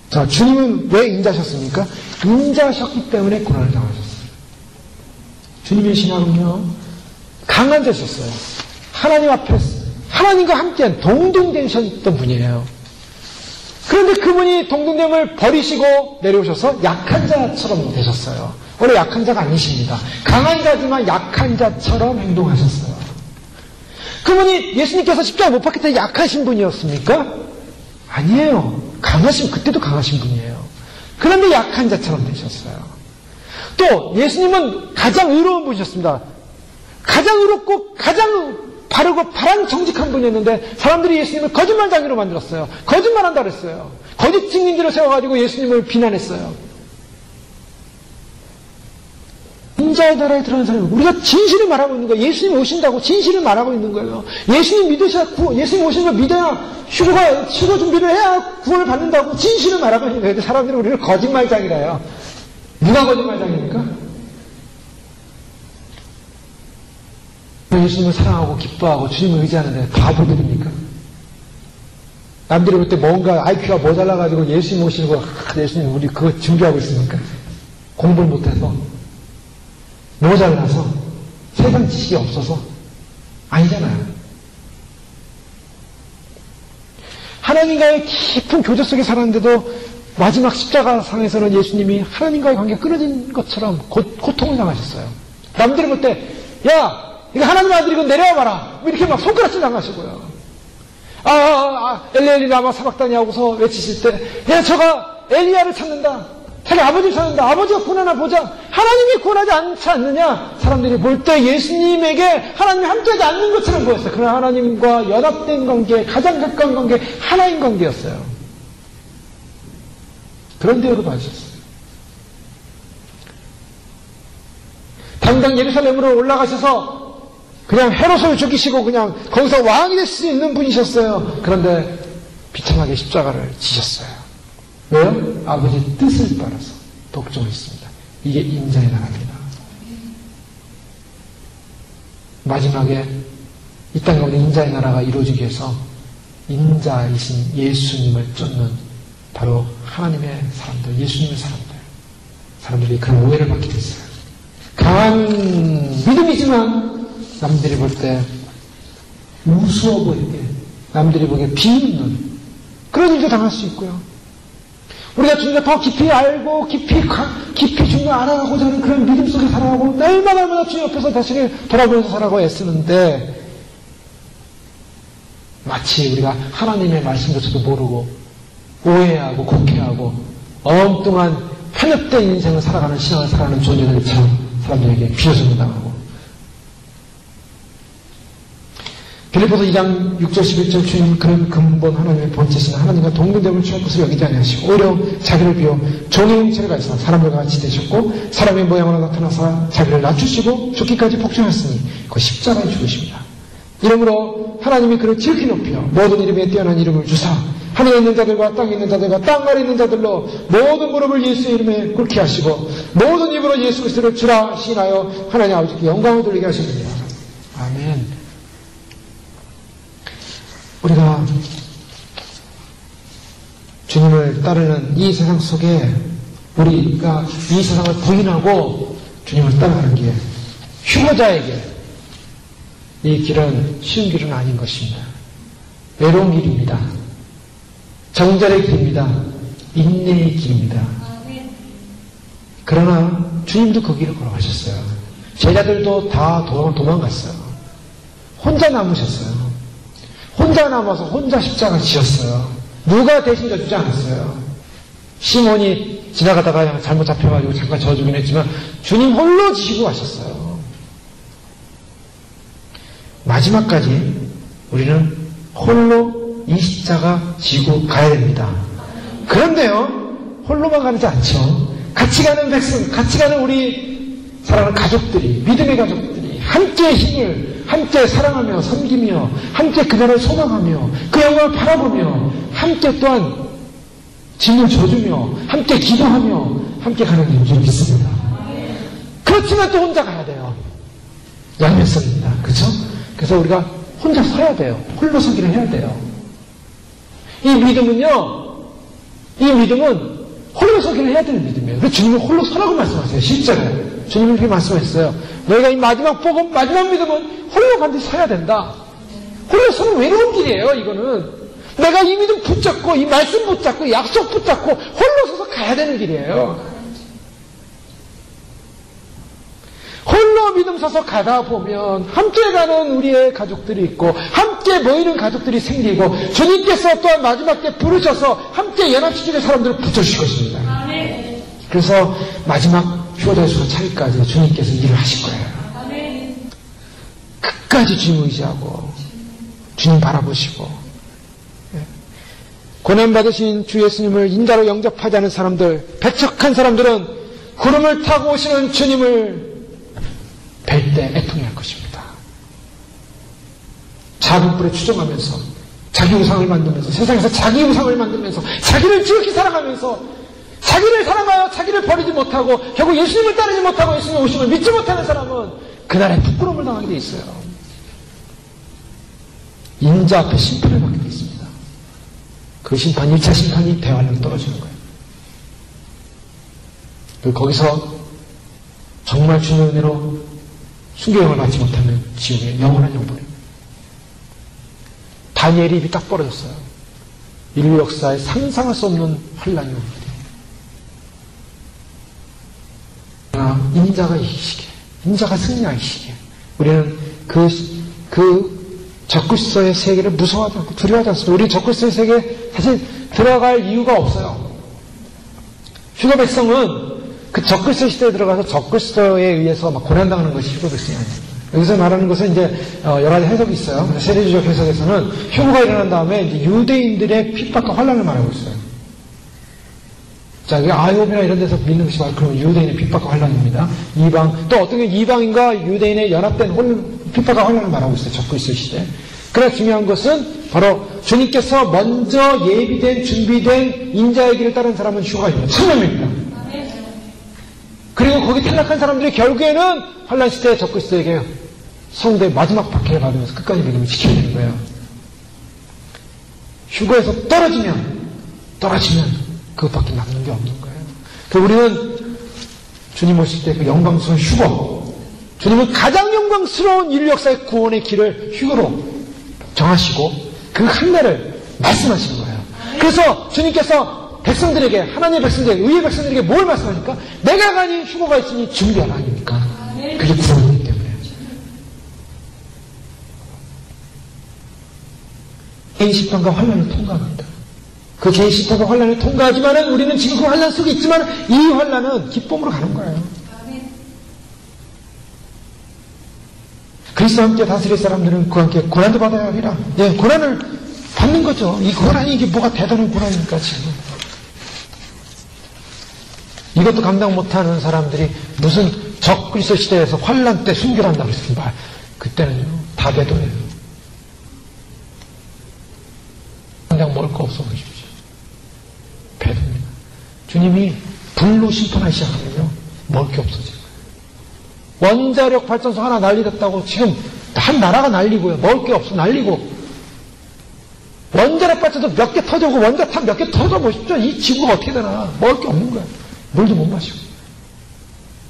자, 주님은 왜 인자셨습니까? 인자셨기 때문에 고난을 당하셨어요. 주님의 신앙은요, 강한 자셨어요. 하나님 앞에, 하나님과 함께 동등되셨던 분이에요. 그런데 그분이 동등됨을 버리시고 내려오셔서 약한 자처럼 되셨어요. 원래 약한 자가 아니십니다. 강한 자지만 약한 자처럼 행동하셨어요. 그분이 예수님께서 십자가에 못 박힐 때 약하신 분이었습니까? 아니에요. 그때도 강하신 분이에요. 그런데 약한 자처럼 되셨어요. 또 예수님은 가장 의로운 분이셨습니다. 가장 의롭고 가장 바르고 바람 정직한 분이었는데 사람들이 예수님을 거짓말장이로 만들었어요. 거짓말한다 그랬어요. 거짓 증인들을 세워가지고 예수님을 비난했어요. 인자의 나라에 들어가는 사람은 우리가 진실을 말하고 있는 거예요. 예수님 오신다고 진실을 말하고 있는 거예요. 예수님 예수님 오시는 걸 믿어야 휴거 준비를 해야 구원을 받는다고 진실을 말하고 있는 거예요. 사람들이 우리를 거짓말장이라요. 누가 거짓말장입니까? 예수님을 사랑하고 기뻐하고 주님을 의지하는데 바보들입니까? 남들이 볼 때 뭔가 IQ가 모자라가지고 예수님 오시는 거, 예수님 우리 그거 준비하고 있습니까? 공부를 못해서, 모자라서, 세상 지식이 없어서, 아니잖아요. 하나님과의 깊은 교제 속에 살았는데도 마지막 십자가상에서는 예수님이 하나님과의 관계가 끊어진 것처럼 고통을 당하셨어요. 남들이 볼 때, 야! 이거 하나님 아들이고 내려와봐라! 이렇게 막 손가락질 당하시고요. 엘리 라마 사박다니 하고서 외치실 때, 야, 저가 엘리야를 찾는다. 자기 아버지를 찾는다. 아버지가 구원하나 보자. 하나님이 구원하지 않지 않느냐? 사람들이 볼 때 예수님에게 하나님이 함께하지 않는 것처럼 보였어요. 그러나 하나님과 연합된 관계, 가장 가까운 관계, 하나인 관계였어요. 그런 대우를 받으셨어요. 당장 예루살렘으로 올라가셔서 그냥 헤롯을 죽이시고 그냥 거기서 왕이 될 수 있는 분이셨어요. 그런데 비참하게 십자가를 지셨어요. 왜요? 아버지의 뜻을 따라서 독점했습니다. 이게 인자의 나라입니다. 마지막에 이 땅에 오는 인자의 나라가 이루어지기 위해서 인자이신 예수님을 쫓는 바로 하나님의 사람들, 예수님의 사람들이 그런 오해를 받게 됐어요. 강한 믿음이지만 남들이 볼 때 우스워 보이게, 남들이 보기에 비웃는 그런 일도 당할 수 있고요. 우리가 주님을 더 깊이 알고 깊이 주님을 알아가고자 하는 그런 믿음 속에 살아가고 날마다 주님 옆에서 다시 돌아보면서 살아가고 애쓰는데 마치 우리가 하나님의 말씀조차도 모르고 오해하고 곡해하고 엉뚱한 편협된 인생을 살아가는 신앙을 살아가는 존재들처럼 사람들에게 비웃음을 당하고 빌립보서 2장 6절 11절 주님 그런 근본 하나님의 본체시나 하나님과 동등됨을 취할 것을 여기지 아니하시고 오히려 자기를 비워 종의 형체를 가지사 사람들과 같이 되셨고 사람의 모양으로 나타나사 자기를 낮추시고 죽기까지 복종하였으니 그 십자가에 죽으십니다. 이러므로 하나님이 그를 지극히 높여 모든 이름에 뛰어난 이름을 주사 하늘에 있는 자들과 땅에 있는 자들과 땅 아래 있는 자들로 모든 무릎을 예수의 이름에 꿇게 하시고 모든 입으로 예수 그리스도를 주라 시인하여 하나님 아버지께 영광을 돌리게 하십니다. 아멘. 우리가 주님을 따르는 이 세상 속에 우리가 이 세상을 부인하고 주님을 따라가는 길, 휴거자에게 이 길은 쉬운 길은 아닌 것입니다. 외로운 길입니다. 정절의 길입니다. 인내의 길입니다. 그러나 주님도 그 길을 걸어가셨어요. 제자들도 다 도망갔어요. 혼자 남으셨어요. 혼자 남아서 혼자 십자가 지었어요. 누가 대신 져주지 않았어요. 시몬이 지나가다가 잘못 잡혀가지고 잠깐 져주긴 했지만 주님 홀로 지시고 가셨어요. 마지막까지 우리는 홀로 이 십자가 지고 가야 됩니다. 그런데요, 홀로만 가지 않죠. 같이 가는 백성, 같이 가는 우리 사랑하는 가족들이, 믿음의 가족들이 함께 힘을 함께 사랑하며 섬기며 함께 그날을 소망하며 그 영광을 바라보며 함께 또한 짐을 져주며 함께 기도하며 함께 가는 줄 믿습니다. 그렇지만 또 혼자 가야 돼요. 양면성입니다. 그렇죠? 그래서 우리가 혼자 서야 돼요. 홀로 서기를 해야 돼요. 이 믿음은 홀로 서기를 해야 되는 믿음이에요. 그래서 주님은 홀로 서라고 말씀하세요. 실제로 주님은 이렇게 말씀했어요. 너희가 이 마지막 복음, 마지막 믿음은 홀로 반드시 서야 된다. 홀로 서는 외로운 길이에요. 이거는 내가 이 믿음 붙잡고 이 말씀 붙잡고 이 약속 붙잡고 홀로 서서 가야 되는 길이에요. 홀로 믿음 서서 가다 보면 함께 가는 우리의 가족들이 있고 함께 모이는 가족들이 생기고 주님께서 또한 마지막 때 부르셔서 함께 연합시키는 사람들을 붙여주실 것입니다. 그래서 마지막 휴거자의 수가 차기까지 주님께서 일을 하실 거예요. 끝까지 주님 의지하고 주님 바라보시고 고난받으신 주 예수님을 인자로 영접하지 않은 사람들, 배척한 사람들은 구름을 타고 오시는 주님을 뵐 때 애통할 것입니다. 작은 뿔에 추종하면서 자기 우상을 만들면서 세상에서 자기 우상을 만들면서 자기를 지극히 사랑하면서 자기를 사랑하여 자기를 버리지 못하고 결국 예수님을 따르지 못하고 예수님의 오심을 믿지 못하는 사람은 그날에 부끄러움을 당하게 돼 있어요. 인자 앞에 심판을 받게 돼 있습니다. 그 심판, 1차 심판이 대환으로 떨어지는 거예요. 그리고 거기서 정말 주님의 은혜로 순교형을 받지 못하면 지옥의 영원한 형벌입니다. 다니엘이 입이 딱 벌어졌어요. 인류 역사에 상상할 수 없는 환란이 옵니다. 인자가 이기시기에, 인자가 승리하기 시기에 우리는 그 적그리스도의 세계를 무서워하지 않고 두려워하지 않습니다. 우리 적그리스도의 세계에 사실 들어갈 이유가 없어요. 휴거 백성은 그 적그리스도 시대에 들어가서 적그리스도에 의해서 막 고난당하는 것이 휴거 백성이 아닙니다. 여기서 말하는 것은 이제 여러 가지 해석이 있어요. 세례주적 해석에서는 휴거가 일어난 다음에 이제 유대인들의 핍박과 환란을 말하고 있어요. 자, 아이오비나 이런 데서 믿는 것이 바로 그런 유대인의 핍박과 환란입니다. 이방, 또 어떤 게 이방인과 유대인의 연합된 핍박과 환란을 말하고 있어요. 적그리스도 시대. 그러나 중요한 것은 바로 주님께서 먼저 예비된, 준비된 인자의 길을 따른 사람은 휴거가 있는 천명입니다. 그리고 거기 탈락한 사람들이 결국에는 환란 시대의 적그리스도에게 성대의 마지막 박해를 받으면서 끝까지 믿음을 지켜야 되는 거예요. 휴거에서 떨어지면 그것밖에 남는 게 없는 거예요. 우리는 주님 오실 때 그 영광스러운 휴거, 주님은 가장 영광스러운 인류 역사의 구원의 길을 휴거로 정하시고 그 한날을 말씀하시는 거예요. 그래서 주님께서 백성들에게, 하나님의 백성들에게, 의의 백성들에게 뭘 말씀하십니까? 내가 가니 휴거가 있으니 준비하라 아닙니까? 그게 구원이기 때문에. 개인 심판과 환난을 통과합니다. 그 개인 심판과 환난을 통과하지만은 우리는 지금 그 환난 속에 있지만 이 환난은 기쁨으로 가는 거예요. 그리스도와 함께 다스릴 사람들은 그와 함께 고난도 받아야 하리라. 예, 고난을 받는 거죠. 이 고난이 이게 뭐가 대단한 고난입니까 지금? 이것도 감당 못하는 사람들이 무슨 적그리스도 시대에서 환난 때 순교한다고 그랬습니다. 그때는요 다 배도예요. 당장 먹을 거 없어 보십시오. 배도입니다. 주님이 불로 심판하기 시작하면요 먹을 게 없어져요. 원자력 발전소 하나 난리됐다고 지금 한 나라가 난리고요. 먹을 게 없어 난리고. 원자력 발전소 몇 개 터져고 원자탄 몇 개 터져 보십시오. 이 지구가 어떻게 되나. 먹을 게 없는 거예요. 물도 못 마시고.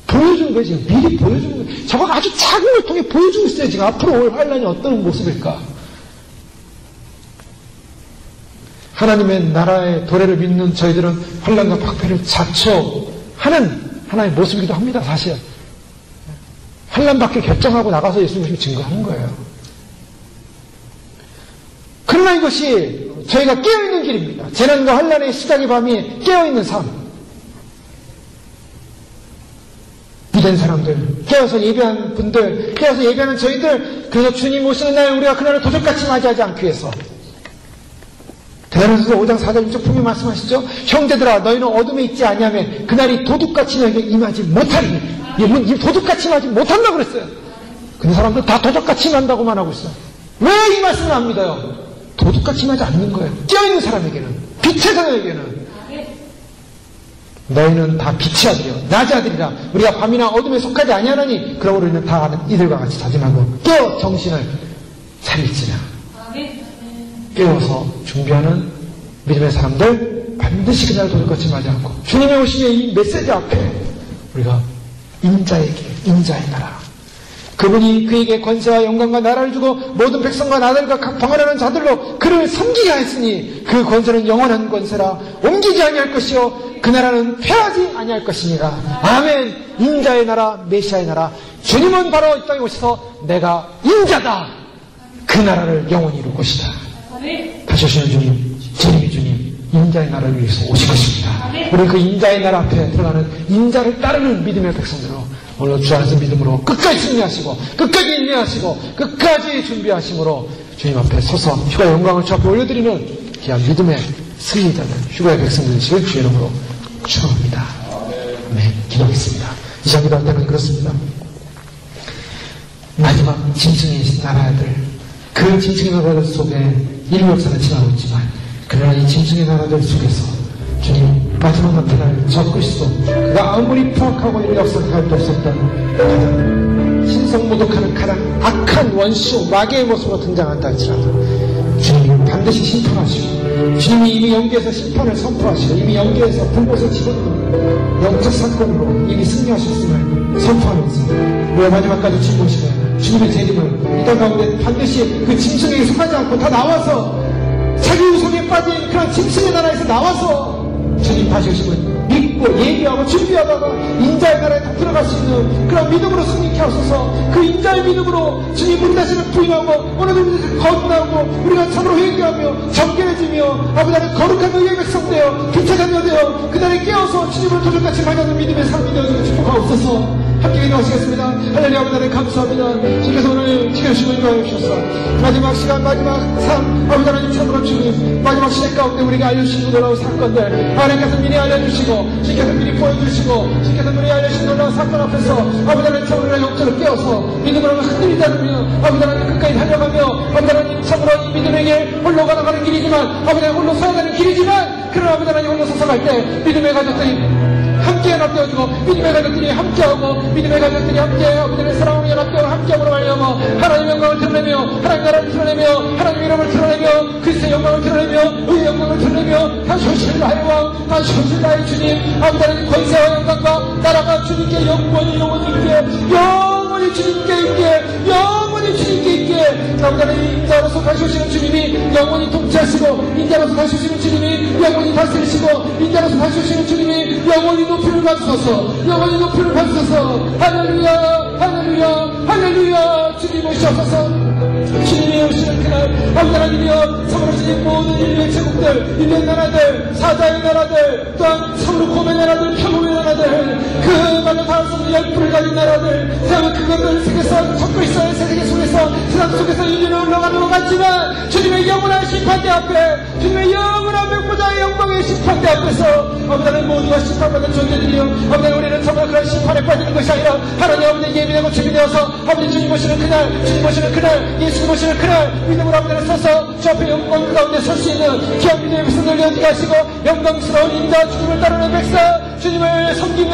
보여주는 거예요. 지금 미리 보여주는 거예요. 저거 아주 작은 걸 통해 보여주고 있어요. 지금 앞으로 올 환란이 어떤 모습일까. 하나님의 나라의 도래를 믿는 저희들은 환란과 박해를 자초하는 하나의 모습이기도 합니다. 사실. 환란받기를 결정하고 나가서 예수님을 증거하는 거예요. 그러나 이것이 저희가 깨어있는 길입니다. 재난과 환란의 시작의 밤이 깨어있는 삶. 믿은 사람들, 깨어서 예배하는 분들, 깨어서 예배하는 저희들, 그래서 주님 오시는 날 우리가 그날을 도적같이 맞이하지 않기 위해서 대단한서 5장 4절 6절 분명히 말씀하시죠. 형제들아 너희는 어둠에 있지 아니하면 그날이 도둑같이 너에게 임하지 못하리니. 이 도둑같이 임하지 못한다고 그랬어요. 근데 사람들 다 도둑같이 임한다고만 하고 있어요. 왜 이 말씀을 안 믿어요? 도둑같이 임하지 않는 거예요. 깨어있는 사람에게는, 빛의 자녀에게는 너희는 다 빛의 아들이요 낮의 아들이라. 우리가 밤이나 어둠에 속하지 아니하나니 그러므로 우리는 다 이들과 같이 다짐하고 깨어 정신을 차릴지라. 깨워서 준비하는 믿음의 사람들 반드시 그날 도둑같이 맞지 않고 주님의 오심의 이 메시지 앞에 우리가 인자에게, 인자의 나라, 그분이 그에게 권세와 영광과 나라를 주고 모든 백성과 나들과 각 방언하는 자들로 그를 섬기게 하였으니 그 권세는 영원한 권세라. 옮기지 아니할 것이요 그 나라는 패하지 아니할 것이니라. 아멘. 인자의 나라, 메시아의 나라. 주님은 바로 이 땅에 오셔서 내가 인자다, 그 나라를 영원히 이룰 것이다. 다시 오시는 주님, 주님이 주님, 인자의 나라를 위해서 오실 것입니다. 우리 그 인자의 나라 앞에 들어가는 인자를 따르는 믿음의 백성들로 오늘 주 안에서 믿음으로 끝까지 승리하시고 끝까지 인내하시고 끝까지 준비하심으로 주님 앞에 서서 휴가의 영광을 주 앞에 올려드리는 귀한 믿음의 승리자는 휴가의 백성들 되시길 주의 이름으로 축원합니다. 네, 기도하겠습니다. 이 시간 기도할 때는 그렇습니다. 마지막 짐승의 나라들, 그 짐승의 나라들 속에 인류 역사는 지나고 있지만, 그러나 이 짐승의 나라들 속에서 주님 마지막 나타날 저 그리스도, 그가 아무리 포악하고 역사할 수 없었던 가장 신성모독하는 가장 악한 원수 마귀의 모습으로 등장한다 할지라도 주님이 반드시 심판하시고, 주님이 이미 영계에서 심판을 선포하시고, 이미 영계에서 불못을 집어넣는 영적 사건으로 이미 승리하셨음을 선포하면서 우리가 마지막까지 주님이시면 주님의 재림을 이 땅 가운데 반드시 그 짐승에게 속하지 않고 다 나와서 자기 우상에 빠진 그런 짐승의 나라에서 나와서 주님 다시 오심을 믿고 예비하고 준비하다가 인자의 나라에 다 들어갈 수 있는 그런 믿음으로 승리케 하소서. 그 인자의 믿음으로 주님 우리 자신을 부인하고 오늘도 우리 자신을 거듭나고 우리가 참으로 회개하며 정결해지며 아버지 하나님 거룩한 의의 백성되어 빛의 자녀되어 그날에 깨어서 주님을 도전같이 맞아는 믿음의 삶이 되어주는 축복하옵소서. 함께 기도하시겠습니다. 할렐루야. 아버지 하나님 감사합니다. 주께서 오늘 지켜주시고 인도하여 주셔서 마지막 시간 마지막 삶 아버지 하나님 참으로 주님 마지막 시대 가운데 우리에게 알려주신 놀라운 사건들 하나님께서 미리 알려주시고 주께서 미리 보여주시고 주께서 미리 알려주신 놀라운 사건 앞에서 아버지 하나님 참으로 영적으로 깨어서 믿음으로 흔들리지 않으며 아버지 하나님 끝까지 달려가며 아버지 하나님 참으로 이 믿음에게 홀로 가는 길이지만 아버지 하나님 홀로 서야 되는 길이지만 그러나 아버지 하나님 홀로 서서 갈 때 믿음의 가족들이 함께 연합되어지고 믿음의 가족들이 함께하고 믿음의 가족들이 함께 아버지의 사랑으로 연합되어 함께함으로 말미암아 하나님의 영광을 드러내며 하나님 나라를 드러내며 하나님의 이름을 드러내며 그리스도의 영광을 드러내며 의의 영광을 드러내며 다시 오실 나의 왕 다시 오실 나의 주님 아버지 하나님 권세와 영광과 나라가 주님께 영원히 영원히 주님께 있게 영원히 주님께 있게 아버지 하나님 인자로서 다시 오시는 주님이 영원히 통치하시고 인자로서 다시 오시는 주님이 영원히 다스리시고 인자로서 다시 오시는 주님이 영원히 높이를 받으소서 영원히 높이를 받으소서 할렐루야 할렐루야 할렐루야 주님 오시옵소서 주님이 오시는 그날 아버지 하나님이여 참으로 주님 모든 인류의 제국들 인류의 나라들 사자의 나라들 또한 참으로 곰의 나라들 표범의 나라들 그 말로 닿을 수 없는 열불을 가진 나라들 세상은 그것들 속에서 적고 있어요. 세계 속에서 세상 속에서 인류는 올라가는 것 같지만 주님의 영원한 심판대 앞에 주님의 영원한 백보자의 영광의 심판대 앞에서 아버지 하나님 모두가 심판받는 존재들이요 아버지 하나님 우리는 정말 그런 심판에 빠지는 것이 아니라 하나님 아버지 예민하고 준비되어서 아버지 주님 오시는 그날 주님 오시는 그날 예수님 오시는 그날 믿음으로 아버지를 서서 주 앞에 영광 가운데 설 수 있는 귀한 믿음의 백성들 되어지게 하시고 영광스러운 인자 주님을 따르는 백성 주님을 섬기며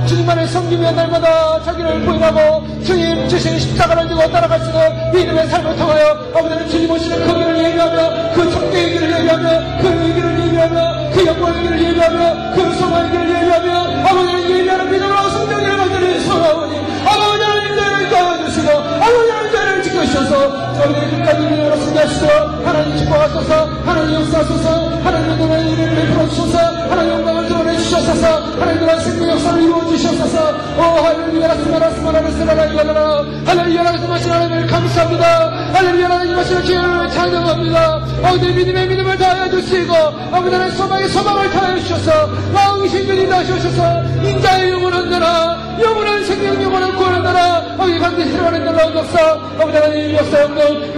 주님만을 섬기며 날마다 자기를 부인하고 주님 주신 십자가를 지고 따라갈 수 있는 믿음의 삶을 통하여 아버지는 주님 오시는 그 길을 예비하며 그 천국의 길을 예비하며 그 의기를 예비하며 그 영광의 길을 예비하며 그 소망의 길을 예비하며 아버지는 예비하는 믿음으로 성령을 만드는 성아버지 아버지 하나님을 도와주시고 아버지 하나님을 지켜주셔서 저희들이 끝까지 믿음으로 승리하시고 하나님 축복하소서 하나님 역사하소서 하나님 노래의 일을 베풀어주셔서 하나님 영광을 드러내주셔서 하나님 노래의 생명 역사를 이루어주셔서 오 할렐루야 라스마라스마라라스마라라라라 할렐루야 라스마시는 하나님을 감사합니다 할렐루야 라스마시는 주님을 찬양합니다 아버지 믿음의 믿음을 다하여 주시고 아버지 하나님 소망의 소망을 다하여 주셔서 왕이신 주님 다시 오셔서 인자의 영원한 나라 영원한 생명 영원한 구원의 나라 아버지 반드시 들어가는 놀라운 역사 아버지 하나님 역사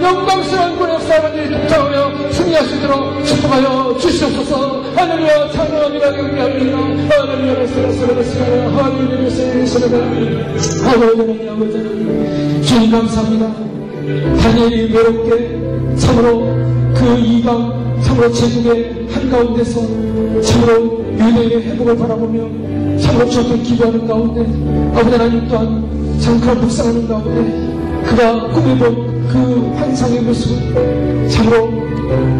영광스러운 구원의 역사 반드시 동참하며 승리할 수 있도록 축복하여 주시옵소서 할렐루야 찬양합니다 경배합니다 할렐루야 라스마라스마라라스마라 할렐루야 라스마라스마라라스마라 할렐루야 아버지 주님 감사합니다 다니엘이 외롭게 참으로 그 이방 참으로 제국의 한가운데서 참으로 유대의 회복을 바라보며 참으로 주 앞에 기도하는 가운데 아버지 하나님 또한 참 그런 묵상하는 가운데 그가 꿈에 본 그 환상의 모습은 참으로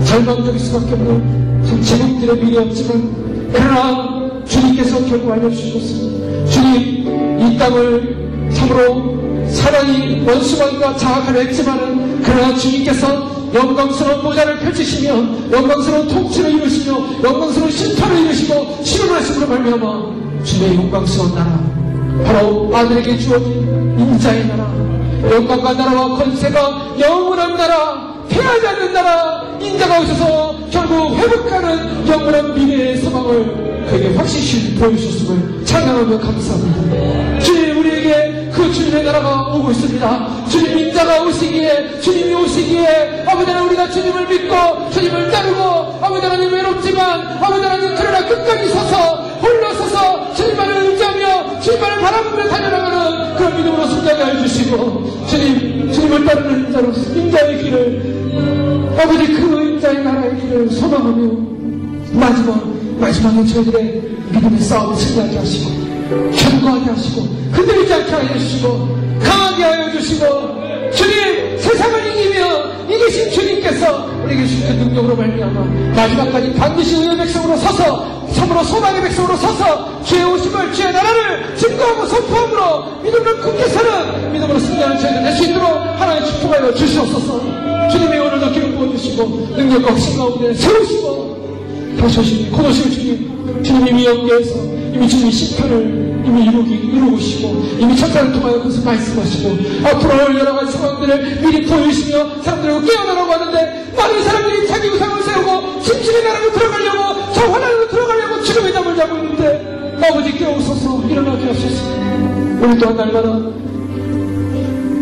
절망적일 수밖에 없는 참 제국들의 미래였지만 그러나 주님께서 결국 알려주신 것은 주님 이 땅을 참으로 사랑이 원수마귀가 장악하려 했지만은 그러나 주님께서 영광스러운 보좌를 펼치시며 영광스러운 통치를 이루시며 영광스러운 심판을 이루시고 실현하심으로 말미암아 주님의 영광스러운 나라 바로 아들에게 주어진 인자의 나라 영광과 나라와 권세가 영원한 나라 패하지 않는 나라 인자가 오셔서 결국 회복하는 영원한 미래의 소망을 그에게 확실히 보여주셨음을 찬양하며 감사합니다. 주님 우리에게 그 주님의 나라가 오고 있습니다. 주님 인자가 오시기에 주님이 오시기에 아버지 하나님 우리가 주님을 믿고 주님을 따르고 아버지 하나님 외롭지만 아버지 하나님 그러나 끝까지 서서 홀로 서서 주님만을 의지하며 주님만을 바라보며 달려나가는 그런 믿음으로 승자게 해주시고 주시고 주님을 따르는 자로 인자의 길을 아버지 그 인자의 나라의 길을 소망하며 마지막에 저희들의 믿음의 싸움을 승리하게 하시고 견고하게 하시고 흔들리지 않게 하여 주시고 강하게 하여 주시고 주님 세상을 이기신 주님께서 우리에게 주신 그 능력으로 말미암아 마지막까지 반드시 의의 백성으로 서서 참으로 소망의 백성으로 서서 주의 오심을 주의 나라를 증거하고 선포함으로 믿음으로 굳게 서는 믿음으로 승리하는 저희들 될 수 있도록 하나님 축복하여 주시옵소서. 주님의 오늘도 기름 부어주시고 능력과 확신 가운데 세우시고 다시 오시니 곧 오실 주님 이미 연계해서 이미 주님이 심판을 이미 이루시고 이미 천사를 통하여 그것을 말씀하시고 앞으로 올 여러 가지 상황들을 미리 보여주시며 사람들에게 깨어나라고 하는데 많은 사람들이 자기 우상을 세우고 진실의 나라로 들어가려고 저 환란으로 들어가려고 지금의 담을 잡고 있는데 아버지 깨우소서 일어나게 하소서. 오늘 또한 날마다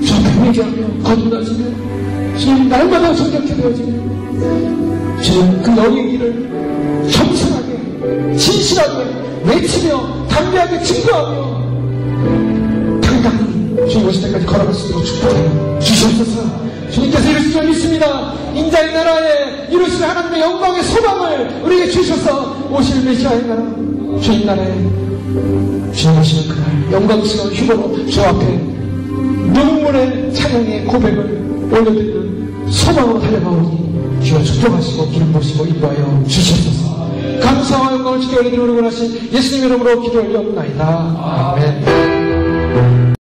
저 회개하며 거듭나지며 주님 날마다 정결케 되어지며 주님 그 영의 길을 겸손하게 진실하게 외치며 담대하게 증거하며 당당히 주님 오실 때까지 걸어갈 수 있도록 축복하여 주시옵소서. 주님께서 이루실 줄 믿습니다. 인자의 나라에 이루실 하나님의 영광의 소망을 우리에게 주셔서 오실 메시아의 나라 주님 나라에 주님 오시는 그날 영광스러운 휴거로 주 앞에 눈물의 찬양의 고백을 올려드리는 소망으로 달려가오니 주여 축복하시고 기름 부으시고 인도하여 주시옵소서. 감사와 영광을 주께 올려드리는 원하신 예수님 이름으로 기도 올려옵나이다. 아멘.